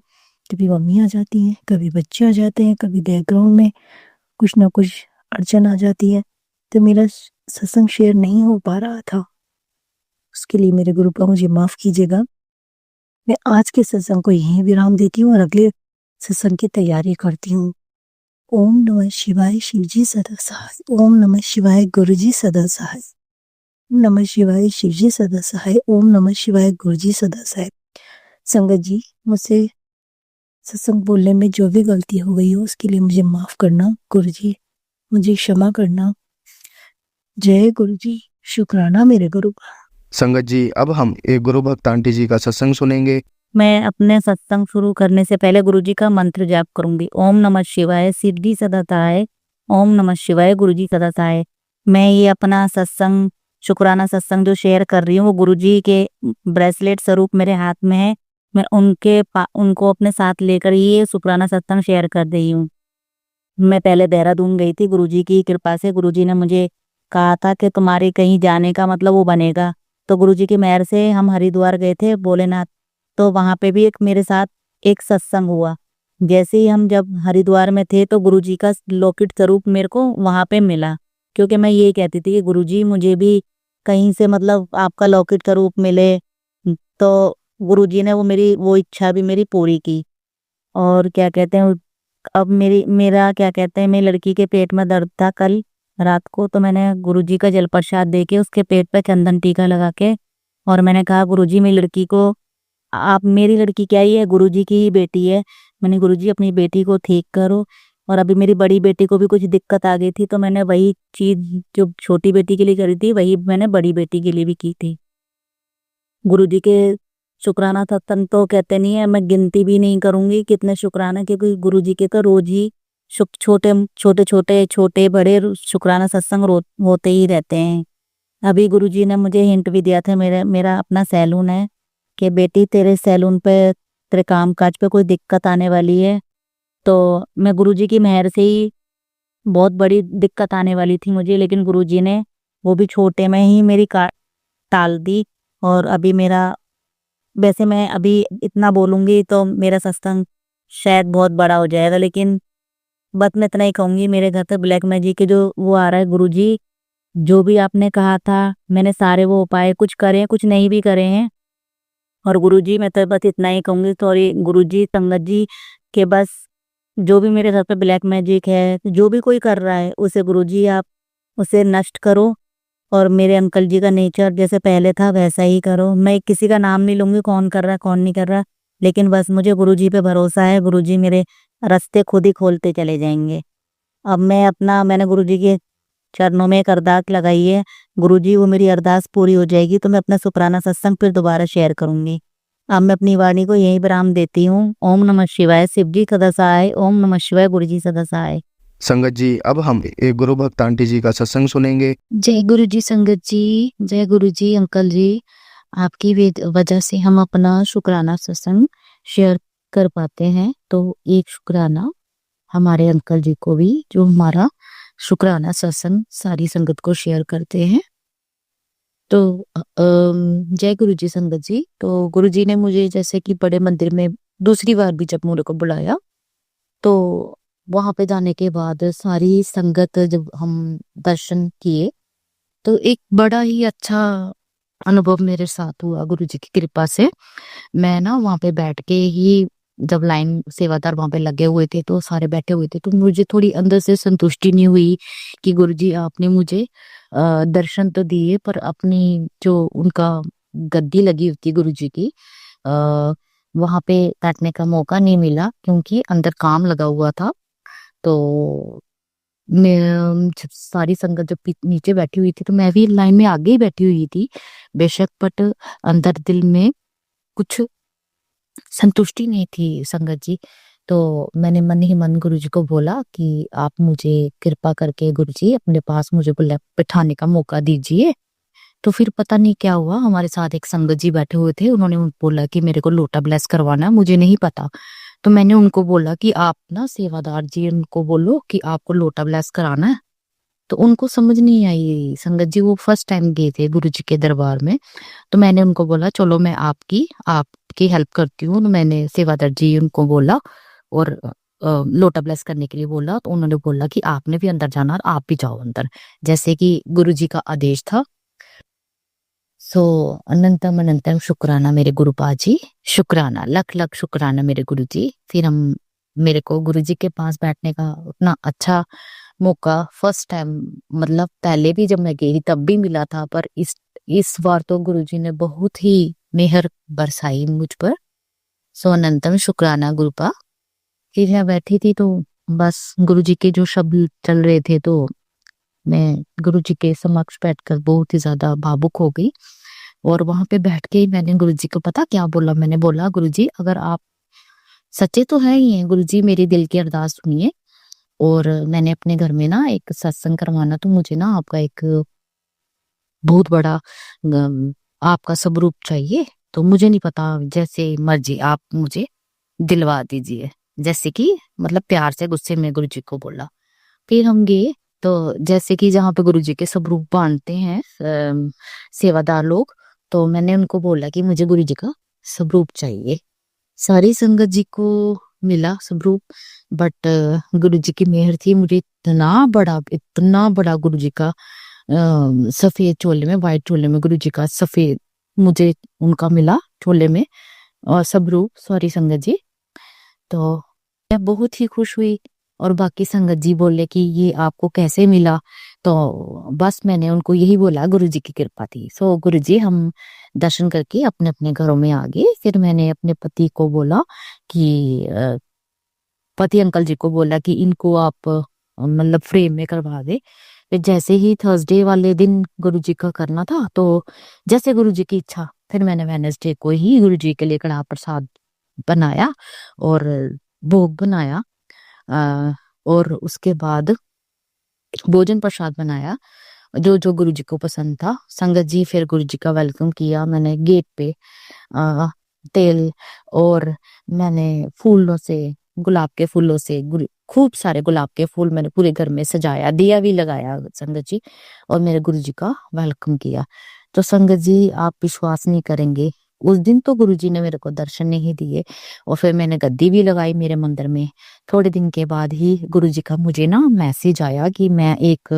कभी मम्मी आ जाती हैं, कभी बच्चे आ जाते हैं, कभी बैकग्राउंड में कुछ ना कुछ अड़चन आ जाती है, तो मेरा सत्संग शेयर नहीं हो पा रहा था। उसके लिए मेरे गुरु का मुझे माफ कीजिएगा। मैं आज के सत्संग को यहीं विराम देती हूँ और अगले सत्संग की तैयारी करती हूँ। ओम नमः शिवाय, शिव जी सदा सहाय। ओम नमः शिवाय, गुरु जी सदा सहाय। ओम नमः शिवाय, शिव जी सदा सहाय। ओम नमः शिवाय, गुरु जी सदा सहाय। संगत जी, मुझसे सत्संग बोलने में जो भी गलती हो गई हो उसके लिए मुझे माफ करना। गुरु जी, मुझे क्षमा करना। जय गुरु जी। शुक्राना मेरे गुरु का। संगत जी, अब हम एक गुरु भक्त आंटी जी का सत्संग सुनेंगे। मैं अपने सत्संग शुरू करने से पहले गुरुजी का मंत्र जाप करूंगी। ओम नमः शिवाय, सिद्धि सदा सहाय। ओम नमः शिवाय, गुरुजी सदा सहाय। मैं ये अपना सत्संग, शुक्राना सत्संग जो शेयर कर रही हूँ, वो गुरुजी के ब्रेसलेट स्वरूप मेरे हाथ में है। मैं उनको अपने साथ लेकर ये शुक्राना सत्संग शेयर कर रही हूँ। मैं पहले देहरादून गई थी, गुरुजी की कृपा से गुरुजी ने मुझे कहा था कि तुम्हारे कहीं जाने का मतलब वो बनेगा, तो गुरुजी की मेहर से हम हरिद्वार गए थे भोलेनाथ। तो वहां पे भी एक मेरे साथ एक सत्संग हुआ। जैसे ही हम जब हरिद्वार में थे तो गुरुजी का लौकिक स्वरूप मेरे को वहां पे मिला, क्योंकि मैं ये कहती थी कि गुरुजी मुझे भी कहीं से मतलब आपका लौकिक स्वरूप मिले। तो गुरुजी ने वो इच्छा भी मेरी पूरी की। और क्या कहते हैं, अब मेरा क्या कहते हैं, मेरी लड़की के पेट में दर्द था कल रात को, तो मैंने गुरुजी का जल प्रसाद दे के उसके पेट पे चंदन टीका लगा के, और मैंने कहा गुरुजी मेरी लड़की को, आप मेरी लड़की क्या ही है, गुरुजी की ही बेटी है। मैंने गुरुजी अपनी बेटी को ठीक करो। और अभी मेरी बड़ी बेटी को भी कुछ दिक्कत आ गई थी, तो मैंने वही चीज जो छोटी बेटी के लिए करी थी वही मैंने बड़ी बेटी के लिए भी की थी। गुरुजी के शुक्राना सत्संग तो कहते नहीं है, मैं गिनती भी नहीं करूंगी कितने शुक्राना, क्योंकि गुरुजी के तो रोज ही छोटे बड़े शुक्राना सत्संग होते ही रहते हैं। अभी गुरुजी ने मुझे हिंट भी दिया था, मेरा अपना सैलून है, कि बेटी तेरे सैलून पे, तेरे काम काज पे कोई दिक्कत आने वाली है। तो मैं गुरुजी की मेहर से ही, बहुत बड़ी दिक्कत आने वाली थी मुझे, लेकिन गुरुजी ने वो भी छोटे में ही मेरी टाल दी। और अभी मेरा, वैसे मैं अभी इतना बोलूंगी तो मेरा सत्संग शायद बहुत बड़ा हो जाएगा, लेकिन बस मैं इतना ही कहूंगी, मेरे घर पे ब्लैक मैजिक के जो वो आ रहा है, गुरुजी जो भी आपने कहा था मैंने सारे वो उपाय कुछ करे हैं, कुछ नहीं भी करे हैं। और गुरुजी मैं तो बस इतना ही कहूंगी, सॉरी गुरुजी, संगत जी, के बस जो भी मेरे घर पे ब्लैक मैजिक है, जो भी कोई कर रहा है, उसे गुरुजी आप उसे नष्ट करो। और मेरे अंकल जी का नेचर जैसे पहले था वैसा ही करो। मैं किसी का नाम नहीं लूंगी, कौन कर रहा है कौन नहीं कर रहा, लेकिन बस मुझे गुरुजी पे भरोसा है। गुरुजी मेरे रास्ते खुद ही खोलते चले जाएंगे। अब मैंने गुरुजी के चरणों में एक अरदास लगाई है, गुरुजी वो मेरी अरदास पूरी हो जाएगी तो मैं अपना शुक्राना सत्संग फिर दोबारा शेयर करूंगी। अब मैं अपनी वाणी को यही विराम देती हूँ। ओम नमः शिवाय, शिव जी सदा सहाय। ओम नमः शिवाय, गुरु जी सदा सहाय। संगत जी, अब हम एक गुरु भक्त आंटी जी का सत्संग सुनेंगे। जय गुरु जी संगत जी, जय गुरु जी अंकल जी। आपकी वजह से हम अपना शुक्राना सत्संग शेयर कर पाते हैं, तो एक शुक्राना हमारे अंकल जी को भी, जो हमारा शुक्राना सत्संग सारी संगत को शेयर करते हैं। तो जय गुरु जी संगत जी। तो गुरु जी ने मुझे जैसे कि बड़े मंदिर में दूसरी बार भी जब मुझे को बुलाया, तो वहां पे जाने के बाद सारी संगत जब हम दर्शन किए, तो एक बड़ा ही अच्छा अनुभव मेरे साथ हुआ गुरु जी की कृपा से। मैं ना वहां पे बैठ के ही, जब लाइन सेवादार वहां पे लगे हुए थे तो सारे बैठे हुए थे, तो मुझे थोड़ी अंदर से संतुष्टि नहीं हुई कि गुरु जी आपने मुझे दर्शन तो दिए, पर अपनी जो उनका गद्दी लगी होती है गुरु जी की, वहां पे बैठने का मौका नहीं मिला, क्योंकि अंदर काम लगा हुआ था। तो मैं जब सारी संगत जब नीचे बैठी हुई थी, तो मैं भी लाइन में आगे ही बैठी हुई थी बेशक, बट अंदर दिल में कुछ संतुष्टि नहीं थी संगत जी। तो मैंने मन ही मन गुरुजी को बोला कि आप मुझे कृपा करके गुरुजी अपने पास मुझे बिठाने का मौका दीजिए। तो फिर पता नहीं क्या हुआ, हमारे साथ एक संगत जी बैठे हुए थे, उन्होंने बोला कि मेरे को लोटा ब्लेस करवाना है, मुझे नहीं पता। तो मैंने उनको बोला कि आप ना सेवादार जी उनको बोलो कि आपको लोटा ब्लेस कराना है। तो उनको समझ नहीं आई, संगत जी वो फर्स्ट टाइम गए थे गुरु जी के दरबार में। तो मैंने उनको बोला चलो मैं आपकी हेल्प करती हूँ। तो मैंने सेवादार जी उनको बोला और लोटा ब्लेस करने के लिए बोला। तो उन्होंने बोला कि आपने भी अंदर जाना और आप भी जाओ अंदर, जैसे कि गुरु जी का आदेश था। सो अनंतम अनंतम शुक्राना मेरे गुरुपा जी, शुक्राना लख लख शुक्राना मेरे गुरु जी। फिर मेरे को गुरु जी के पास बैठने का उतना अच्छा मौका फर्स्ट टाइम, मतलब पहले भी जब मैं गई तब भी मिला था, पर इस बार तो गुरुजी ने बहुत ही मेहर बरसाई मुझ पर। सो अनंतम शुक्राना गुरुपा। फिर मैं बैठी थी तो बस गुरुजी के जो शब्द चल रहे थे, तो मैं गुरुजी के समक्ष बैठकर बहुत ही ज्यादा भावुक हो गई। और वहां पे बैठ के ही मैंने गुरुजी को पता क्या बोला, मैंने बोला गुरुजी अगर आप सच्चे तो है ही हैं गुरुजी, मेरी दिल की अरदास सुनिए। और मैंने अपने घर में ना एक सत्संग करवाना, तो मुझे ना आपका एक बहुत बड़ा आपका स्वरूप चाहिए। तो मुझे नहीं पता, जैसे मर्जी आप मुझे दिलवा दीजिए, जैसे कि मतलब प्यार से गुस्से में गुरुजी को बोला। फिर हम गए, तो जैसे कि जहाँ पे गुरुजी के स्वरूप बांधते हैं सेवादार लोग, तो मैंने उनको बोला कि मुझे गुरुजी का स्वरूप चाहिए। सारी संगत जी को मिला स्वरूप, बट गुरुजी की मेहर थी, मुझे इतना बड़ा गुरुजी का सफेद चोले में, व्हाइट चोले में गुरुजी का सफेद मुझे उनका मिला चोले में और स्वरूप, सॉरी संगत जी। तो मैं बहुत ही खुश हुई। और बाकी संगत जी बोले कि ये आपको कैसे मिला, तो बस मैंने उनको यही बोला गुरुजी की कृपा थी। सो गुरुजी हम दर्शन करके अपने अपने घरों में आ गए। फिर मैंने अपने पति को बोला कि पति अंकल जी को बोला कि इनको आप मतलब फ्रेम में करवा दे। फिर जैसे ही थर्सडे वाले दिन गुरुजी का करना था, तो जैसे गुरुजी की इच्छा, फिर मैंने वेडनेसडे को ही गुरुजी के लिए कड़ा प्रसाद बनाया और भोग बनाया। और उसके बाद भोजन प्रसाद बनाया जो जो गुरुजी को पसंद था। संगत जी फिर गुरुजी का वेलकम किया। मैंने गेट पे तेल और मैंने फूलों से, गुलाब के फूलों से, खूब सारे गुलाब के फूल मैंने पूरे घर में सजाया, दिया भी लगाया संगत जी, और मेरे गुरुजी का वेलकम किया। तो संगत जी आप विश्वास नहीं करेंगे, उस दिन तो गुरुजी ने मेरे को दर्शन नहीं दिए। और फिर मैंने गद्दी भी लगाई मेरे मंदिर में। थोड़े दिन के बाद ही गुरुजी का मुझे ना मैसेज आया कि मैं एक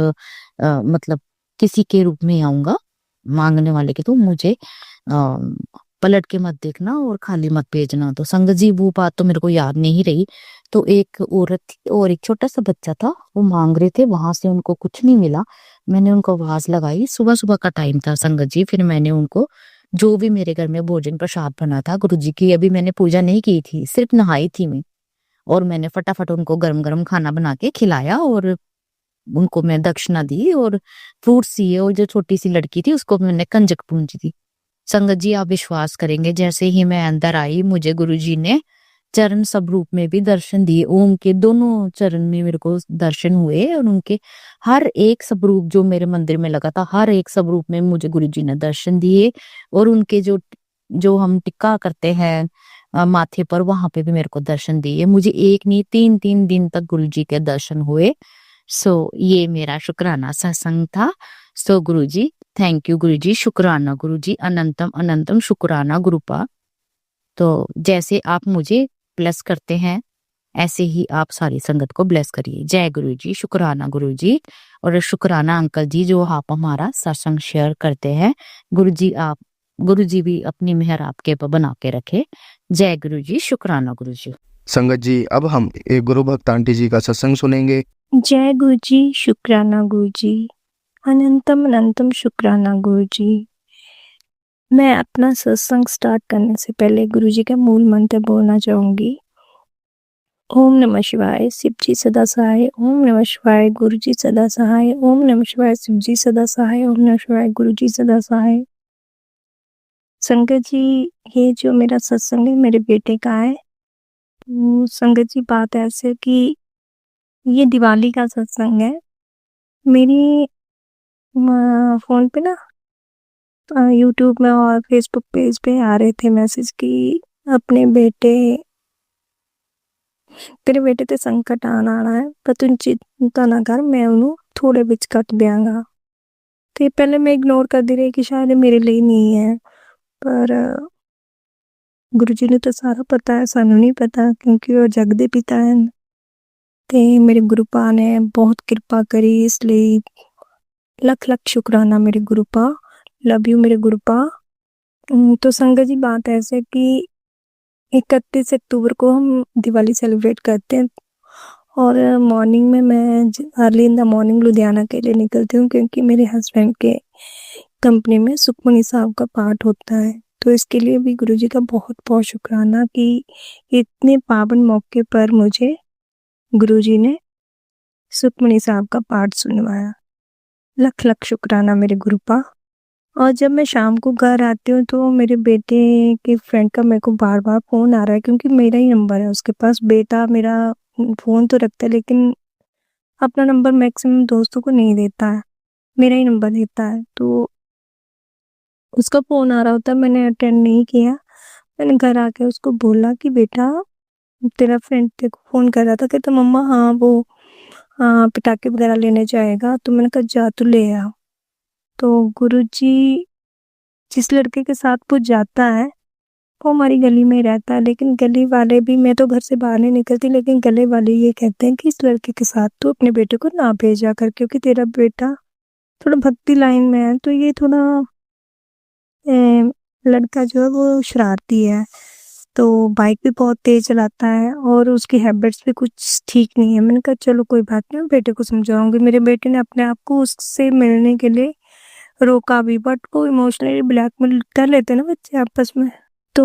मतलब किसी के रूप में आऊंगा मांगने वाले के, तो मुझे पलट के मत देखना और खाली मत भेजना। तो संगत जी वो बात तो मेरे को याद नहीं रही। तो एक औरत थी और एक छोटा सा बच्चा था, वो मांग रहे थे, वहां से उनको कुछ नहीं मिला। मैंने उनको आवाज लगाई, सुबह सुबह का टाइम था संगत जी। फिर मैंने उनको जो भी मेरे घर में भोजन प्रसाद बना था गुरुजी की, अभी मैंने पूजा नहीं की थी, सिर्फ नहाई थी मैं, और मैंने फटाफट उनको गरम गरम खाना बना के खिलाया और उनको मैं दक्षिणा दी और फ्रूट्स दिए। और जो छोटी सी लड़की थी उसको मैंने कंजक पूंजी दी। संगत जी आप विश्वास करेंगे, जैसे ही मैं अंदर आई मुझे गुरुजी ने चरण स्वरूप में भी दर्शन दिए। ओम के दोनों चरण में मेरे को दर्शन हुए और उनके हर एक स्वरूप जो मेरे मंदिर में लगा था, हर एक स्वरूप में मुझे गुरुजी ने दर्शन दिए। और उनके जो जो हम टिक्का करते हैं माथे पर, वहां पे भी मेरे को दर्शन दिए। मुझे एक नहीं 3 दिन तक गुरुजी के दर्शन हुए। सो ये मेरा शुक्राना सत्संग था। सो गुरुजी थैंक यू गुरुजी, शुक्राना गुरुजी, अनंतम अनंतम शुक्राना गुरुपा। तो जैसे आप मुझे ब्लेस करते हैं ऐसे ही आप सारी संगत को ब्लेस करिए। जय गुरुजी, शुक्राना गुरुजी, और शुक्राना अंकल जी जो आप हमारा सत्संग शेयर करते हैं। गुरुजी भी अपनी मेहर आपके पर बना के रखे। जय गुरुजी, शुक्राना गुरुजी। संगत जी अब हम एक गुरु भक्त आंटी जी का सत्संग सुनेंगे। जय गुरुजी, शुक्राना गुरुजी, अनंतम अनंतम शुक्राना गुरुजी। मैं अपना सत्संग स्टार्ट करने से पहले गुरुजी का मूल मंत्र बोलना चाहूंगी। ओम नमः शिवाय, शिव जी सदा सहाय। ओम नमः शिवाय, गुरुजी सदा सहाय। ओम नमः शिवाय, शिव जी सदा सहाय। ओम नमः शिवाय, गुरुजी सदा सहाय। संगत जी ये जो मेरा सत्संग है मेरे बेटे का है, संगत जी बात ऐसे कि ये दिवाली का सत्संग है। मेरी फ़ोन पे ना यूट्यूब में और फेसबुक पेज पे आ रहे थे मैसेज कि अपने बेटे तेरे बेटे ते संकट आना आना है पर तू चिंता ना कर, मैं ਉਹਨੂੰ थोड़े ਵਿੱਚ ਕੱਟ ਦਿਆਂਗਾ। ਤੇ ਪਹਿਲੇ ਮੈਂ ਇਗਨੋਰ ਕਰਦੀ ਰਹੀ ਕਿ ਸ਼ਾਇਦ ਇਹ ਮੇਰੇ ਲਈ ਨਹੀਂ ਹੈ, ਪਰ ਗੁਰੂ ਜੀ ਨੂੰ ਤਾਂ ਸਾਰਾ ਪਤਾ ਹੈ, ਸਾਨੂੰ ਨਹੀਂ ਪਤਾ ਕਿਉਂਕਿ ਉਹ ਜਗ ਦੇ ਪਿਤਾ ਹਨ। ਤੇ ਮੇਰੇ ਗੁਰੂ ਪਾ ਨੇ ਬਹੁਤ ਕਿਰਪਾ ਕਰੀ, ਇਸ ਲਈ ਲੱਖ ਲੱਖ शुक्राना मेरे गुरु पा। लव यू मेरे गुरु पा। तो संगत जी बात ऐसे कि 31 अक्टूबर को हम दिवाली सेलिब्रेट करते हैं और मॉर्निंग में मैं early in the morning Ludhiana के लिए निकलती हूँ क्योंकि मेरे हस्बैंड के कंपनी में सुखमनी साहब का पाठ होता है। तो इसके लिए भी गुरु जी का बहुत बहुत शुक्राना कि इतने पावन मौके पर मुझे गुरु जी ने सुखमनी साहब का पाठ सुनवाया। लख लख शुक्राना मेरे गुरु पा। और जब मैं शाम को घर आती हूँ तो मेरे बेटे के फ्रेंड का मेरे को बार बार फ़ोन आ रहा है क्योंकि मेरा ही नंबर है उसके पास। बेटा मेरा फ़ोन तो रखता है लेकिन अपना नंबर मैक्सिमम दोस्तों को नहीं देता है, मेरा ही नंबर देता है। तो उसका फ़ोन आ रहा होता है, मैंने अटेंड नहीं किया। मैंने घर आके उसको बोला कि बेटा तेरा फ्रेंड तेरे को फ़ोन कर रहा था, कहता मम्मा हाँ वो पटाखे वगैरह लेने जाएगा। तो मैंने कहा जा तू ले आ। तो गुरुजी जिस लड़के के साथ वो जाता है वो हमारी गली में रहता है, लेकिन गली वाले भी, मैं तो घर से बाहर नहीं निकलती, लेकिन गली वाले ये कहते हैं कि इस लड़के के साथ तो अपने बेटे को ना भेजा कर क्योंकि तेरा बेटा थोड़ा भक्ति लाइन में है। तो ये थोड़ा लड़का जो है वो शरारती है, तो बाइक भी बहुत तेज चलाता है और उसकी हैबिट्स भी कुछ ठीक नहीं है। मैंने कहा चलो कोई बात नहीं, मैं बेटे को समझाऊंगी। मेरे बेटे ने अपने आप को उससे मिलने के लिए रोका भी, बट वो इमोशनली ब्लैकमेल कर लेते हैं ना बच्चे आपस में। तो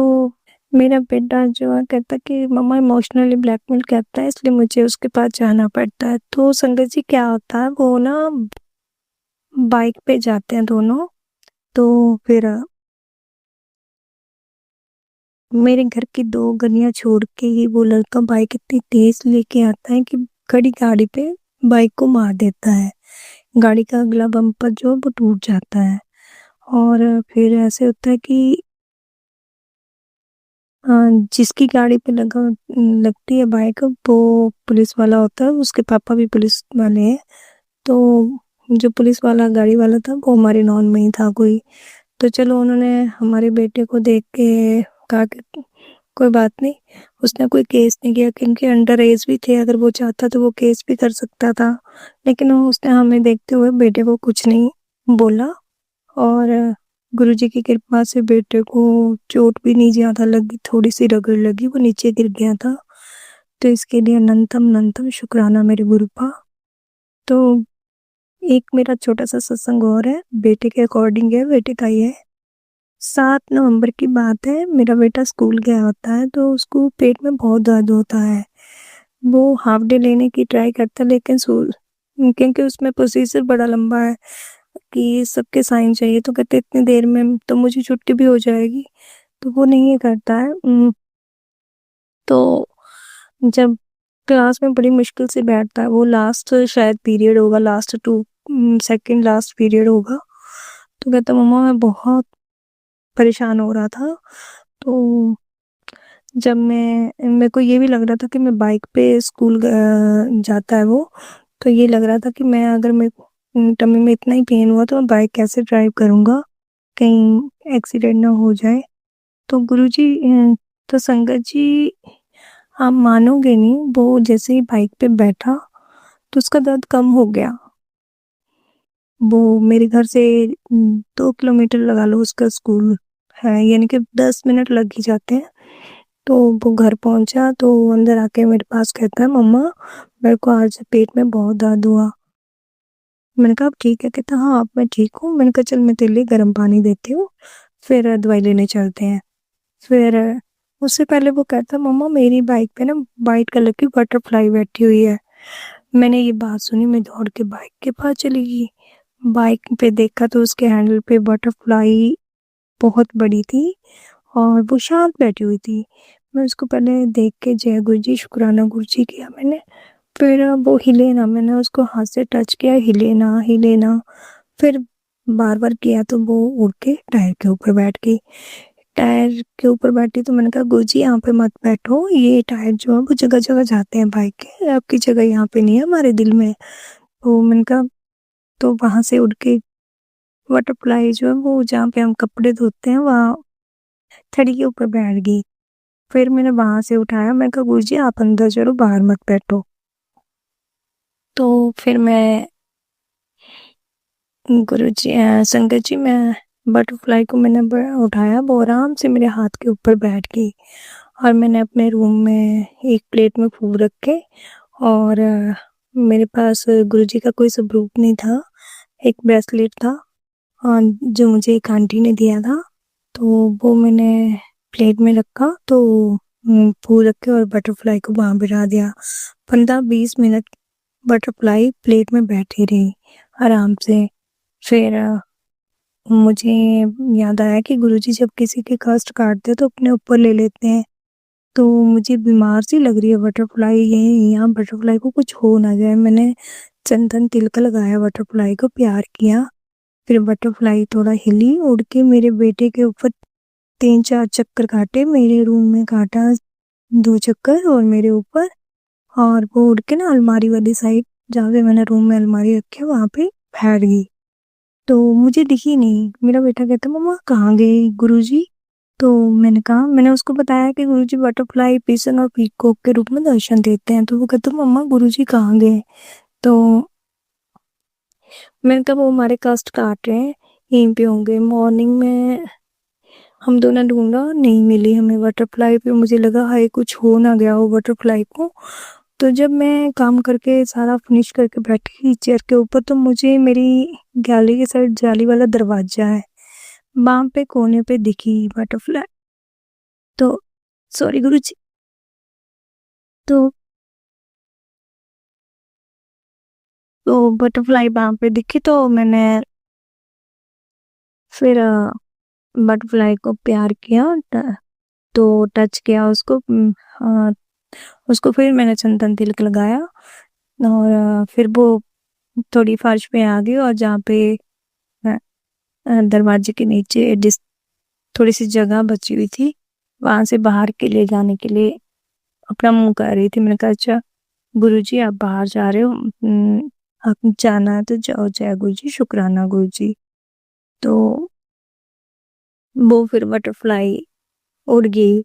मेरा बेटा जो है कहता कि मम्मा इमोशनली ब्लैकमेल करता है इसलिए मुझे उसके पास जाना पड़ता है। तो संगत जी क्या होता है, वो ना बाइक पे जाते हैं दोनों। तो फिर मेरे घर की 2 गलियां छोड़ के ही वो लड़का बाइक इतनी तेज लेके आता है कि खड़ी गाड़ी पे बाइक को मार देता है। गाड़ी का अगला बम्पर जो है वो टूट जाता है। और फिर ऐसे होता है कि जिसकी गाड़ी पे लगती है बाइक वो पुलिस वाला होता है, उसके पापा भी पुलिस वाले हैं। तो जो पुलिस वाला गाड़ी वाला था वो हमारे नॉन में ही था कोई। तो चलो उन्होंने हमारे बेटे को देख के कहा कि कोई बात नहीं, उसने कोई केस नहीं किया क्योंकि अंडर एज भी थे, अगर वो चाहता तो वो केस भी कर सकता था, लेकिन उसने हमें देखते हुए बेटे को कुछ नहीं बोला। और गुरुजी की कृपा से बेटे को चोट भी नहीं ज़्यादा लगी, थोड़ी सी रगड़ लगी, वो नीचे गिर गया था। तो इसके लिए अनंतम अनंतम शुक्राना मेरे गुरुपा। तो एक मेरा छोटा सा सत्संग और है, बेटे के अकॉर्डिंग है, बेटे का ही है। 7 नवंबर की बात है, मेरा बेटा स्कूल गया होता है तो उसको पेट में बहुत दर्द होता है। वो हाफ डे लेने की ट्राई करता है लेकिन क्योंकि उसमें प्रोसीजर बड़ा लंबा है कि सबके साइन चाहिए, तो कहते इतनी देर में तो मुझे छुट्टी भी हो जाएगी, तो वो नहीं करता है। तो जब क्लास में बड़ी मुश्किल से बैठता है, वो लास्ट शायद पीरियड होगा, लास्ट 2 सेकंड लास्ट पीरियड होगा, तो कहता मम्मा मैं बहुत परेशान हो रहा था। तो जब मेरे को ये भी लग रहा था कि मैं बाइक पे स्कूल जाता है वो, तो ये लग रहा था कि मैं अगर मेरे टमी में इतना ही पेन हुआ तो मैं बाइक कैसे ड्राइव करूँगा, कहीं एक्सीडेंट ना हो जाए। तो गुरुजी तो संगत जी आप मानोगे नहीं, वो जैसे ही बाइक पे बैठा तो उसका दर्द कम हो गया। वो मेरे घर से 2 किलोमीटर लगा लो उसका स्कूल है, यानी कि 10 मिनट लग ही जाते हैं। तो वो घर पहुंचा तो अंदर आके मेरे पास कहता है मम्मा मेरे को आज पेट में बहुत दर्द हुआ। मैंने कहा अब ठीक है, कहता हाँ अब मैं ठीक हूँ। मैंने कहा चल मैं तेरे लिए गर्म पानी देती हूँ, फिर दवाई लेने चलते हैं। फिर उससे पहले वो कहता मम्मा मेरी बाइक पे ना वाइट कलर की बटरफ्लाई बैठी हुई है। मैंने ये बात सुनी, मैं दौड़ के बाइक के पास चली गई। बाइक पे देखा तो उसके हैंडल पे बटरफ्लाई बहुत बड़ी थी और वो शांत बैठी हुई थी। मैं उसको पहले देख के जय गुरु जी शुक्राना गुरु जी किया मैंने, फिर वो हिले ना, मैंने उसको हाथ से टच किया, हिले ना, फिर बार-बार किया तो वो उड़ के टायर के ऊपर बैठ गई। टायर के ऊपर बैठी तो मैंने कहा गुरुजी यहाँ पे मत बैठो, ये टायर जो है वो जगह-जगह जाते हैं बाइक के, आपकी जगह यहाँ पे नहीं है हमारे दिल में। तो मैंने कहा, तो वहाँ से उड़ के बटरफ्लाई जो है वो जहाँ पे हम कपड़े धोते हैं वहाँ थड़ी के ऊपर बैठ गई। फिर मैंने वहाँ से उठाया, मैंने कहा गुरुजी आप अंदर चलो, बाहर मत बैठो। तो फिर मैं गुरुजी संगत जी मैं बटरफ्लाई को मैंने उठाया, वो आराम से मेरे हाथ के ऊपर बैठ गई और मैंने अपने रूम में एक प्लेट में फूल रखे और मेरे पास गुरुजी का कोई सबूत नहीं था, एक ब्रेसलेट था जो मुझे एक आंटी ने दिया था, तो वो मैंने प्लेट में रखा, तो फूल रखे और बटरफ्लाई को वहाँ बिठा दिया। 15-20 मिनट बटरफ्लाई प्लेट में बैठी रही आराम से। फिर मुझे याद आया कि गुरुजी जब किसी के कष्ट काटते तो अपने ऊपर ले लेते हैं, तो मुझे बीमार सी लग रही है बटरफ्लाई, ये यहाँ बटरफ्लाई को कुछ हो ना जाए। मैंने चंदन तिलक लगाया, बटरफ्लाई को प्यार किया, फिर बटरफ्लाई थोड़ा हिली, उड़ के मेरे बेटे के ऊपर 3-4 चक्कर काटे, मेरे रूम में काटा 2 चक्कर और मेरे ऊपर, और वो उड़ के ना अलमारी वाली साइड जहाँ पे मैंने रूम में अलमारी रखी है वहाँ पे बैठ गई। तो मुझे दिखी नहीं। मेरा बेटा कहता मम्मा कहाँ गए गुरुजी? तो मैंने कहा, मैंने उसको बताया कि गुरुजी बटरफ्लाई, पीसन और पीकॉक के रूप में दर्शन देते हैं। तो वो कहता मम्मा गुरुजी कहाँ गए? तो मैंने कहा वो हमारे कष्ट काट रहे हैं, यहीं पे होंगे। मॉर्निंग में हम दोनों ढूंढा, नहीं मिली हमें बटरफ्लाई। फिर मुझे लगा हाय कुछ हो ना गया हो बटरफ्लाई को। तो जब मैं काम करके सारा फिनिश करके बैठी चेयर के ऊपर, तो मुझे मेरी गैलरी के साइड जाली वाला दरवाजा है, वहाँ पे कोने पे दिखी बटरफ्लाई। तो सॉरी गुरुजी। तो बटरफ्लाई वहाँ पे दिखी, तो मैंने फिर बटरफ्लाई को प्यार किया, तो टच किया उसको, उसको फिर मैंने चंदन तिलक लगाया और फिर वो थोड़ी फर्श पे आ गई, और जहाँ पे दरवाजे के नीचे जिस थोड़ी सी जगह बची हुई थी, वहां से बाहर के लिए जाने के लिए अपना मुंह कर रही थी। मैंने कहा अच्छा गुरुजी आप बाहर जा रहे हो, आप जाना है तो जाओ, जय गुरुजी शुक्राना गुरुजी। तो वो फिर बटरफ्लाई उड़ गई।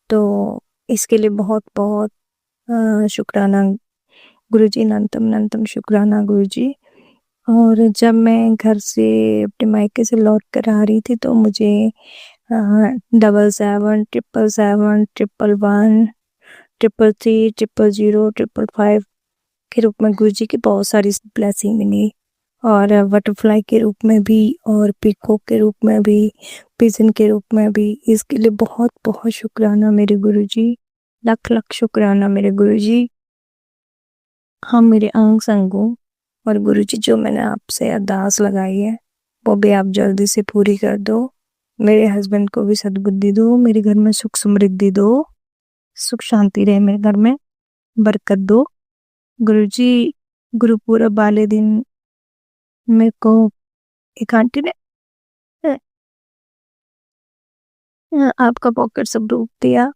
तो इसके लिए बहुत बहुत शुक्राना गुरुजी, नंतम नंतम शुक्राना गुरुजी। और जब मैं घर से अपने मायके से लौट कर आ रही थी, तो मुझे 77 777 111 333 000 555 के रूप में गुरुजी की बहुत सारी ब्लेसिंग मिली, और बटरफ्लाई के रूप में भी, और पीकॉक के रूप में भी, पिजन के रूप में भी। इसके लिए बहुत बहुत शुक्राना मेरे गुरुजी, लख लख शुक्राना मेरे गुरुजी। हम मेरे अंग संगों, और गुरुजी जो मैंने आपसे अरदास लगाई है वो भी आप जल्दी से पूरी कर दो। मेरे हस्बैंड को भी सद्बुद्धि दो, मेरे घर में सुख समृद्धि दो, सुख शांति रहे मेरे घर में, बरकत दो। गुरुजी गुरुपूरब वाले दिन मेरे को एक आंटी ने आपका पॉकेट सबरूप दिया,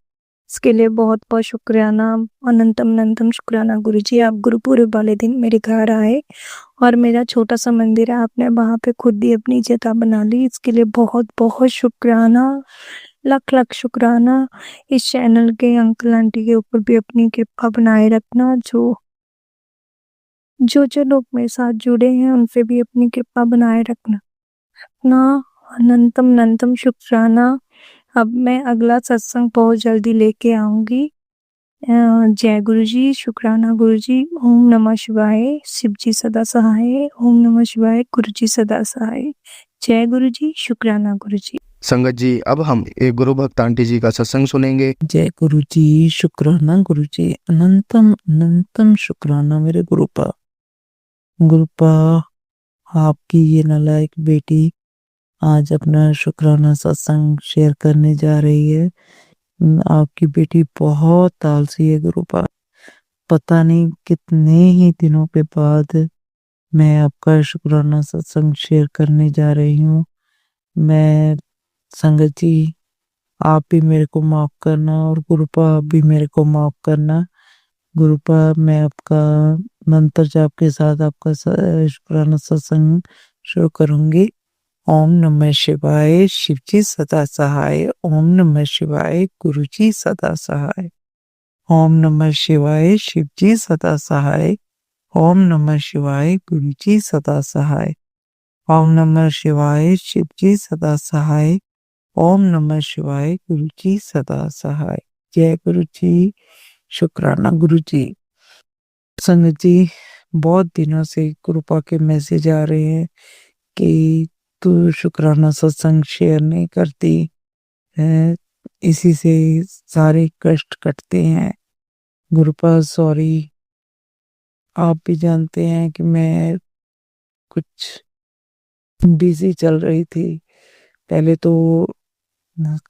इसके लिए बहुत बहुत शुक्राना, अनंतम अनंतम शुक्राना गुरुजी। आप गुरुपूरब वाले दिन मेरे घर आए और मेरा छोटा सा मंदिर है, आपने वहाँ पे खुद ही अपनी जगह बना ली, इसके लिए बहुत बहुत शुक्राना, लख लख शुक्राना। इस चैनल के अंकल आंटी के ऊपर भी अपनी कृपा बनाए रखना, जो लोग मेरे साथ जुड़े हैं उनसे भी अपनी कृपा बनाए रखना ना। अनंतम अनंतम शुक्राना। अब मैं अगला सत्संग बहुत जल्दी लेके आऊंगी। जय गुरुजी शुक्राना गुरुजी। ओम नमः शिवाय, शिव जी सदा सहाय। ओम नमः शिवाय, गुरुजी सदा सहाय। जय गुरुजी शुक्राना गुरुजी। संगत जी अब हम एक गुरु भक्त आंटी जी का सत्संग सुनेंगे। जय गुरु जी शुक्राना गुरु जी, अनंतम अनंतम शुक्राना मेरे गुरुपा। गुरुपा आपकी ये नालायक बेटी आज अपना शुक्राना सत्संग शेयर करने जा रही है। आपकी बेटी बहुत आलसी है गुरुपा। पता नहीं कितने ही दिनों के बाद मैं आपका शुक्राना सत्संग शेयर करने जा रही हूँ। मैं संगत जी, आप भी मेरे को माफ करना और गुरुपा आप भी मेरे को माफ करना। गुरुपा मैं आपका मंत्र जाप के साथ आपका शुक्राना सत्संग शुरू करूंगी। ओम नमः शिवाय, शिव जी सदा सहाय। ओम नमः शिवाय, गुरु जी सदा सहाय। ओम नमः शिवाय, शिव जी सदा सहाय। ओम नमः शिवाय, गुरु जी सदा सहाय। ओम नमः शिवाय, शिव जी सदा सहाय। ओम नमः शिवाय, गुरु जी सदा सहाय। जय गुरु जी। शुक्राना गुरु जी। संगत जी, बहुत दिनों से कृपा के मैसेज आ रहे हैं कि तू शुक्राना सत्संग शेयर नहीं करती है, इसी से सारे कष्ट कटते हैं। गुरुपा सॉरी, आप भी जानते हैं कि मैं कुछ बिजी चल रही थी। पहले तो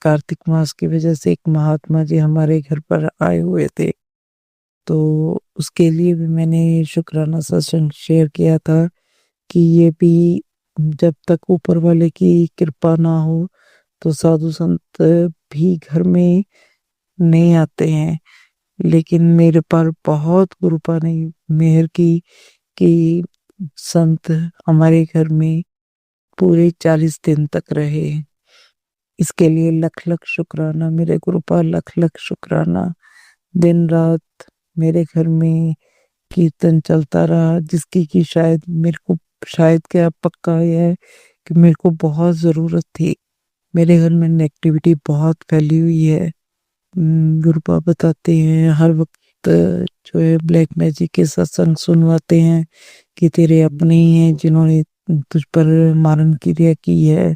कार्तिक मास की वजह से एक महात्मा जी हमारे घर पर आए हुए थे, तो उसके लिए भी मैंने शुक्राना सत्संग शेयर किया था कि ये भी जब तक ऊपर वाले की कृपा ना हो तो साधु संत भी घर में नहीं आते हैं। लेकिन मेरे पर बहुत कृपा ने मेहर की कि संत हमारे घर में पूरे 40 दिन तक रहे। इसके लिए लख लख शुक्राना मेरे गुरुपा, लख लख शुक्राना। दिन रात मेरे घर में कीर्तन चलता रहा, जिसकी कि शायद मेरे को, शायद क्या पक्का है कि मेरे को बहुत जरूरत थी। मेरे घर में नेगेटिविटी बहुत फैली हुई है। गुरुपा बताते हैं हर वक्त जो है ब्लैक मैजिक के सत्संग सुनवाते हैं कि तेरे अपने ही हैं जिन्होंने तुझ पर मारन क्रिया की है।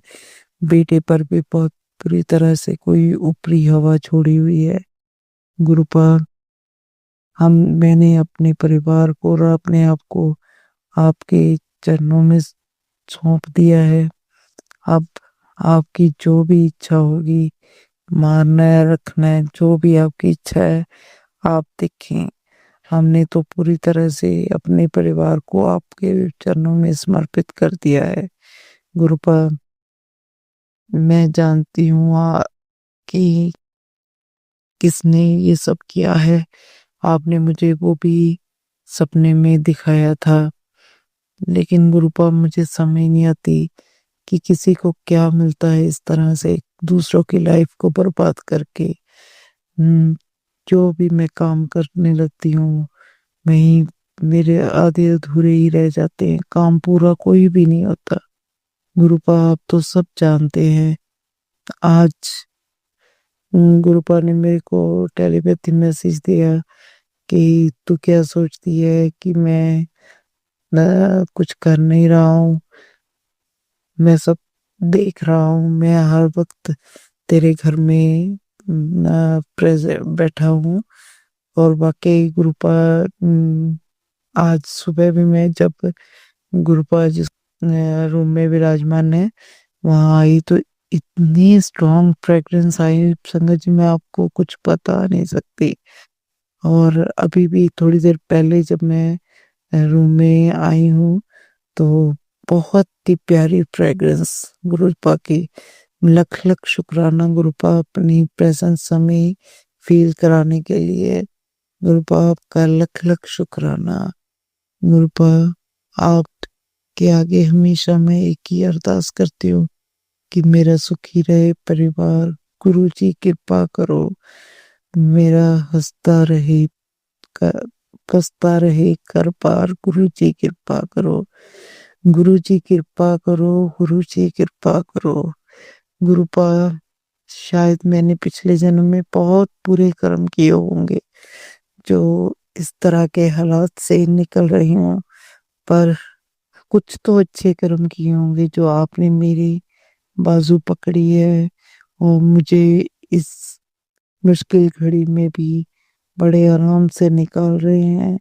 बेटे पर भी बहुत बुरी तरह से कोई ऊपरी हवा छोड़ी हुई है। गुरुपा मैंने अपने परिवार को और अपने आप को आपके चरणों में सौंप दिया है। अब आपकी जो भी इच्छा होगी, मारना है रखना है, जो भी आपकी इच्छा है आप देखें। हमने तो पूरी तरह से अपने परिवार को आपके चरणों में समर्पित कर दिया है। गुरुपा मैं जानती हूँ कि किसने ये सब किया है। आपने मुझे वो भी सपने में दिखाया था, लेकिन गुरुपा मुझे समझ नहीं आती कि किसी को क्या मिलता है इस तरह से दूसरों की लाइफ को बर्बाद करके। जो भी मैं काम करने लगती हूँ वही मेरे आधे अधूरे ही रह जाते हैं, काम पूरा कोई भी नहीं होता। गुरुपा आप तो सब जानते हैं। आज गुरुपा ने मेरे को टेलीपैथी मैसेज दिया कि तू क्या सोचती है कि मैं कुछ कर नहीं रहा हूँ, मैं सब देख रहा हूँ, मैं हर वक्त तेरे घर में प्रेजेंट बैठा हूँ। और वाकई गुरुपा आज सुबह भी मैं जब गुरुपा जिस रूम में विराजमान है वहां आई तो इतनी स्ट्रॉन्ग फ्रेग्रेंस आई संगत जी, मैं आपको कुछ बता नहीं सकती। और अभी भी थोड़ी देर पहले जब मैं रूम में आई हूँ तो बहुत ही प्यारी फ्रेग्रेंस गुरुपा की। लख लख शुक्राना गुरुपा अपनी प्रेजेंस हमें फील कराने के लिए। गुरुपा आपका लख लख शुक्राना। गुरुपा आपके आगे हमेशा मैं एक ही अरदास करती हूँ कि मेरा सुखी रहे परिवार। गुरु जी कृपा करो, मेरा हंसता रहे कसता रहे कर पार। गुरु जी कृपा करो, गुरु जी कृपा करो, गुरु जी कृपा करो। गुरुपा शायद मैंने पिछले जन्म में बहुत बुरे कर्म किए होंगे जो इस तरह के हालात से निकल रही हूँ, पर कुछ तो अच्छे कर्म किए होंगे जो आपने मेरी बाजू पकड़ी है और मुझे इस मुश्किल घड़ी में भी बड़े आराम से निकाल रहे हैं।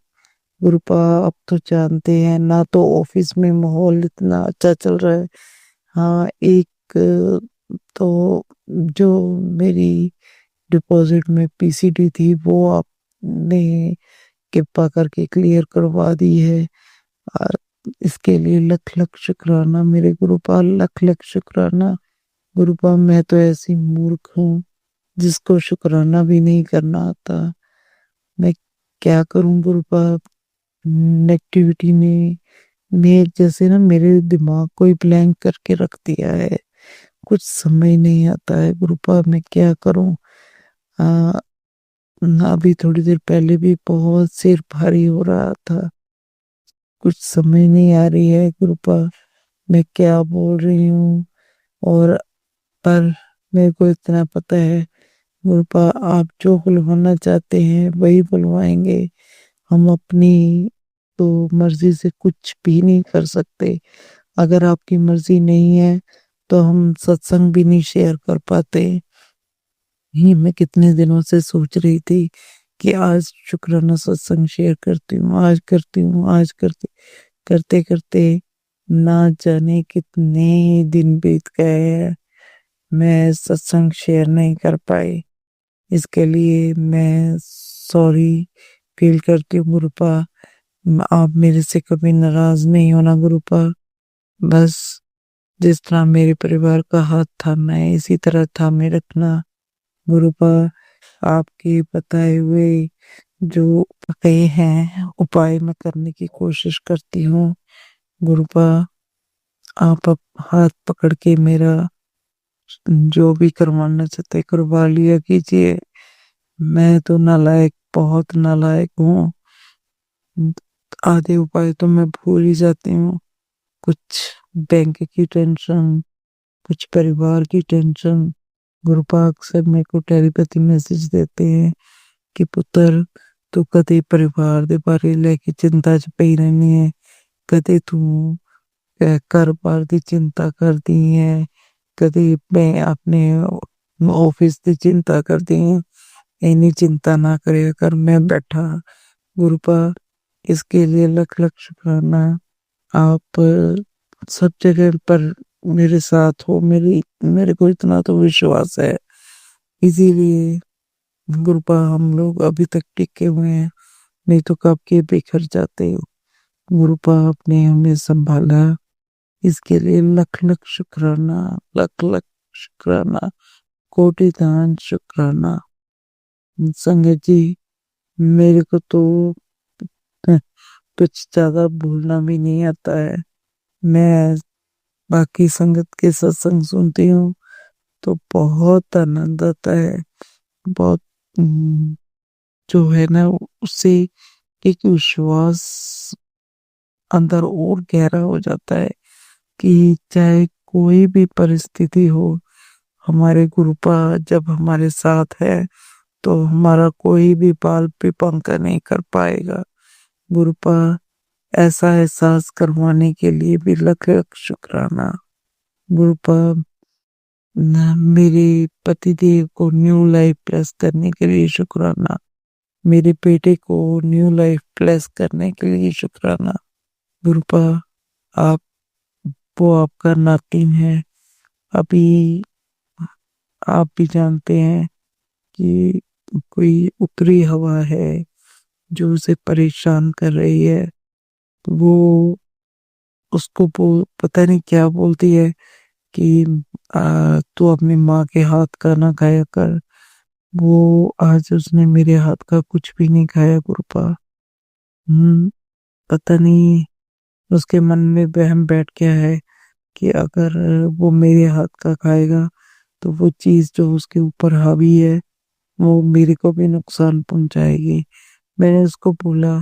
गुरुपा अब तो जानते हैं ना, तो ऑफिस में माहौल इतना अच्छा चल रहा है। हाँ, एक तो जो मेरी डिपॉजिट में पीसीडी थी वो आपने कृपा करके क्लियर करवा दी है। और इसके लिए लख लख शुक्राना मेरे गुरुपा, लख लख शुक्राना गुरुपा। मैं तो ऐसी मूर्ख हूँ जिसको शुक्राना भी नहीं करना आता। मैं क्या करूं गुरुपा, नेगेटिविटी ने जैसे ना मेरे दिमाग को ही ब्लैंक करके रख दिया है। कुछ समझ नहीं आता है गुरुपा, मैं क्या करूं। आ, अभी थोड़ी देर पहले भी बहुत सिर भारी हो रहा था। कुछ समझ नहीं आ रही है गुरुपा, मैं क्या बोल रही हूँ। और पर मेरे को इतना पता है गुरुपा, आप जो बुलवाना चाहते हैं वही बुलवाएंगे। हम अपनी तो मर्जी से कुछ भी नहीं कर सकते। अगर आपकी मर्जी नहीं है तो हम सत्संग भी नहीं शेयर कर पाते। ये मैं कितने दिनों से सोच रही थी कि आज शुक्राना सत्संग शेयर करती हूँ, आज करती हूँ, आज करती, करते करते ना जाने कितने दिन बीत गए हैं, मैं सत्संग शेयर नहीं कर पाई। इसके लिए मैं सॉरी फील करती हूँ गुरुपा। आप मेरे से कभी नाराज नहीं होना गुरुपा। बस जिस तरह मेरे परिवार का हाथ था मैं इसी तरह थामे रखना गुरुपा। आपके बताए हुए जो उपाय हैं उपाय मैं करने की कोशिश करती हूँ गुरुपा। आप हाथ पकड़ के मेरा जो भी करवाना चाहते करवा लिया कीजिए। मैं तो नालायक, बहुत नालायक हूँ। आधे उपाय तो मैं भूल ही जाती हूँ। कुछ बैंक की टेंशन, कुछ परिवार की टेंशन। गुरुपा अक्सर मेरे को टेलीपैथी मैसेज देते हैं कि पुत्र तू कदे परिवार दे बारे लेके चिंता च पई रहनी है, कदे तू घर बार दी चिंता करदी है, कदे मैं अपने ऑफिस की चिंता करदी है। इन्नी चिंता ना करे कर, मैं बैठा गुरुपा। इसके लिए लख लख शुक्राना। आप सब जगह पर मेरे साथ हो, मेरे को इतना तो विश्वास है। इसीलिए गुरुपा हम लोग अभी तक टिके हुए हैं, नहीं तो कब के बिखर जाते हो। गुरुपा आपने हमें संभाला, इसके लिए लख लख शुक्राना, लख लख शुक्राना, कोटि दान शुक्राना। संगत जी, मेरे को तो कुछ ज्यादा भूलना भी नहीं आता है। मैं बाकी संगत के सत्संग सुनती हूँ तो बहुत आनंद आता है। बहुत जो है ना उससे एक विश्वास अंदर और गहरा हो जाता है कि चाहे कोई भी परिस्थिति हो, हमारे गुरुपा जब हमारे साथ है तो हमारा कोई भी बाल भी पंखा नहीं कर पाएगा। गुरुपा ऐसा एहसास करवाने के लिए भी लख लख शुक्राना गुरुपा। मेरे पतिदेव को न्यू लाइफ प्लस करने के लिए शुक्राना, मेरे बेटे को न्यू लाइफ प्लस करने के लिए शुक्राना गुरुपा। आप वो आपका नातिन है। अभी आप भी जानते हैं कि कोई उत्तरी हवा है जो उसे परेशान कर रही है। वो उसको पता नहीं क्या बोलती है कि तू अपनी माँ के हाथ का ना खाया कर। वो आज उसने मेरे हाथ का कुछ भी नहीं खाया गुरुपा। पता नहीं उसके मन में वहम बैठ गया है कि अगर वो मेरे हाथ का खाएगा तो वो चीज जो उसके ऊपर हावी है वो मेरे को भी नुकसान पहुंचाएगी। मैंने उसको बोला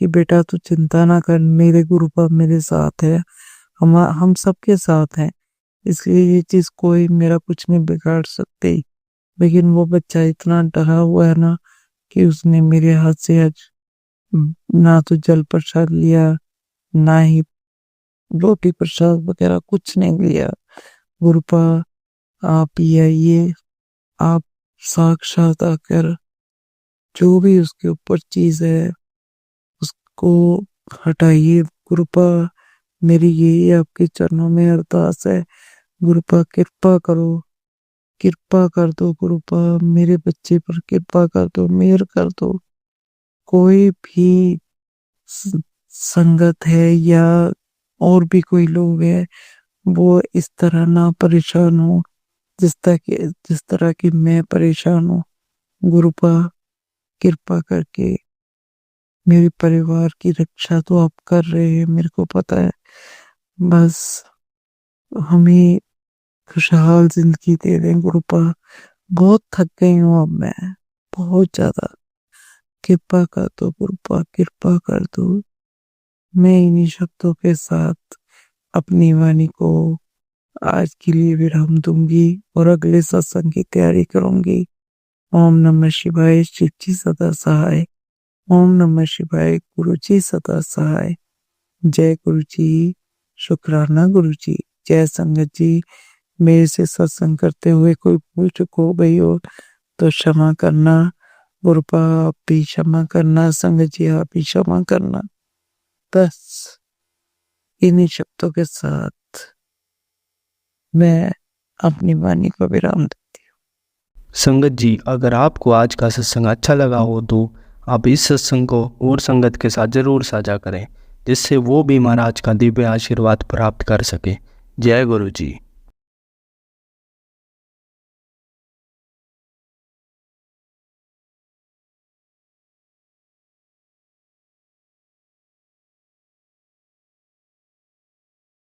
कि बेटा तू चिंता ना कर, मेरे गुरुपा मेरे साथ है, हम सबके साथ हैं, इसलिए ये चीज कोई मेरा कुछ नहीं बिगाड़ सकती। लेकिन वो बच्चा इतना डरा हुआ है ना कि उसने मेरे हाथ से आज ना तो जल प्रसाद लिया, ना ही रोटी प्रसाद वगैरह कुछ नहीं लिया। गुरुपा आप ही आइए, आप साक्षात आकर जो भी उसके ऊपर चीज है उसको हटाइए गुरुपा। मेरी यही आपके चरणों में अरदास है। गुरुपा कृपा करो, कृपा कर दो गुरुपा, मेरे बच्चे पर कृपा कर दो, मेहर कर दो। कोई भी संगत है या और भी कोई लोग है, वो इस तरह ना परेशान हो जिस तरह की मैं परेशान हूँ। गुरुपा कृपा करके मेरे परिवार की रक्षा तो आप कर रहे हैं, मेरे को पता है। बस हमें खुशहाल जिंदगी दे दें गुरुपा। बहुत थक गई हूँ अब मैं, बहुत ज्यादा। कृपा कर दो गुरुपा, कृपा कर दो। मैं इन्हीं शब्दों के साथ अपनी वाणी को आज के लिए विराम दूंगी और अगले सत्संग की तैयारी करूंगी। ओम नमः शिवाय, शिव जी सदा सहाय। ओम नमः शिवाय, गुरु जी सदा सहाय। जय गुरु जी, शुक्राना गुरु जी। जय संगत जी। मेरे से सत्संग करते हुए कोई भूल चूक हो गई हो तो क्षमा करना। गुरुपा आप भी क्षमा करना, संगत जी आप भी क्षमा करना। बस इन्हीं शब्दों के साथ मैं अपनी वाणी को विराम देती हूँ। संगत जी, अगर आपको आज का सत्संग अच्छा लगा हो तो आप इस सत्संग को और संगत के साथ जरूर साझा करें, जिससे वो भी महाराज का दिव्य आशीर्वाद प्राप्त कर सके। जय गुरु जी।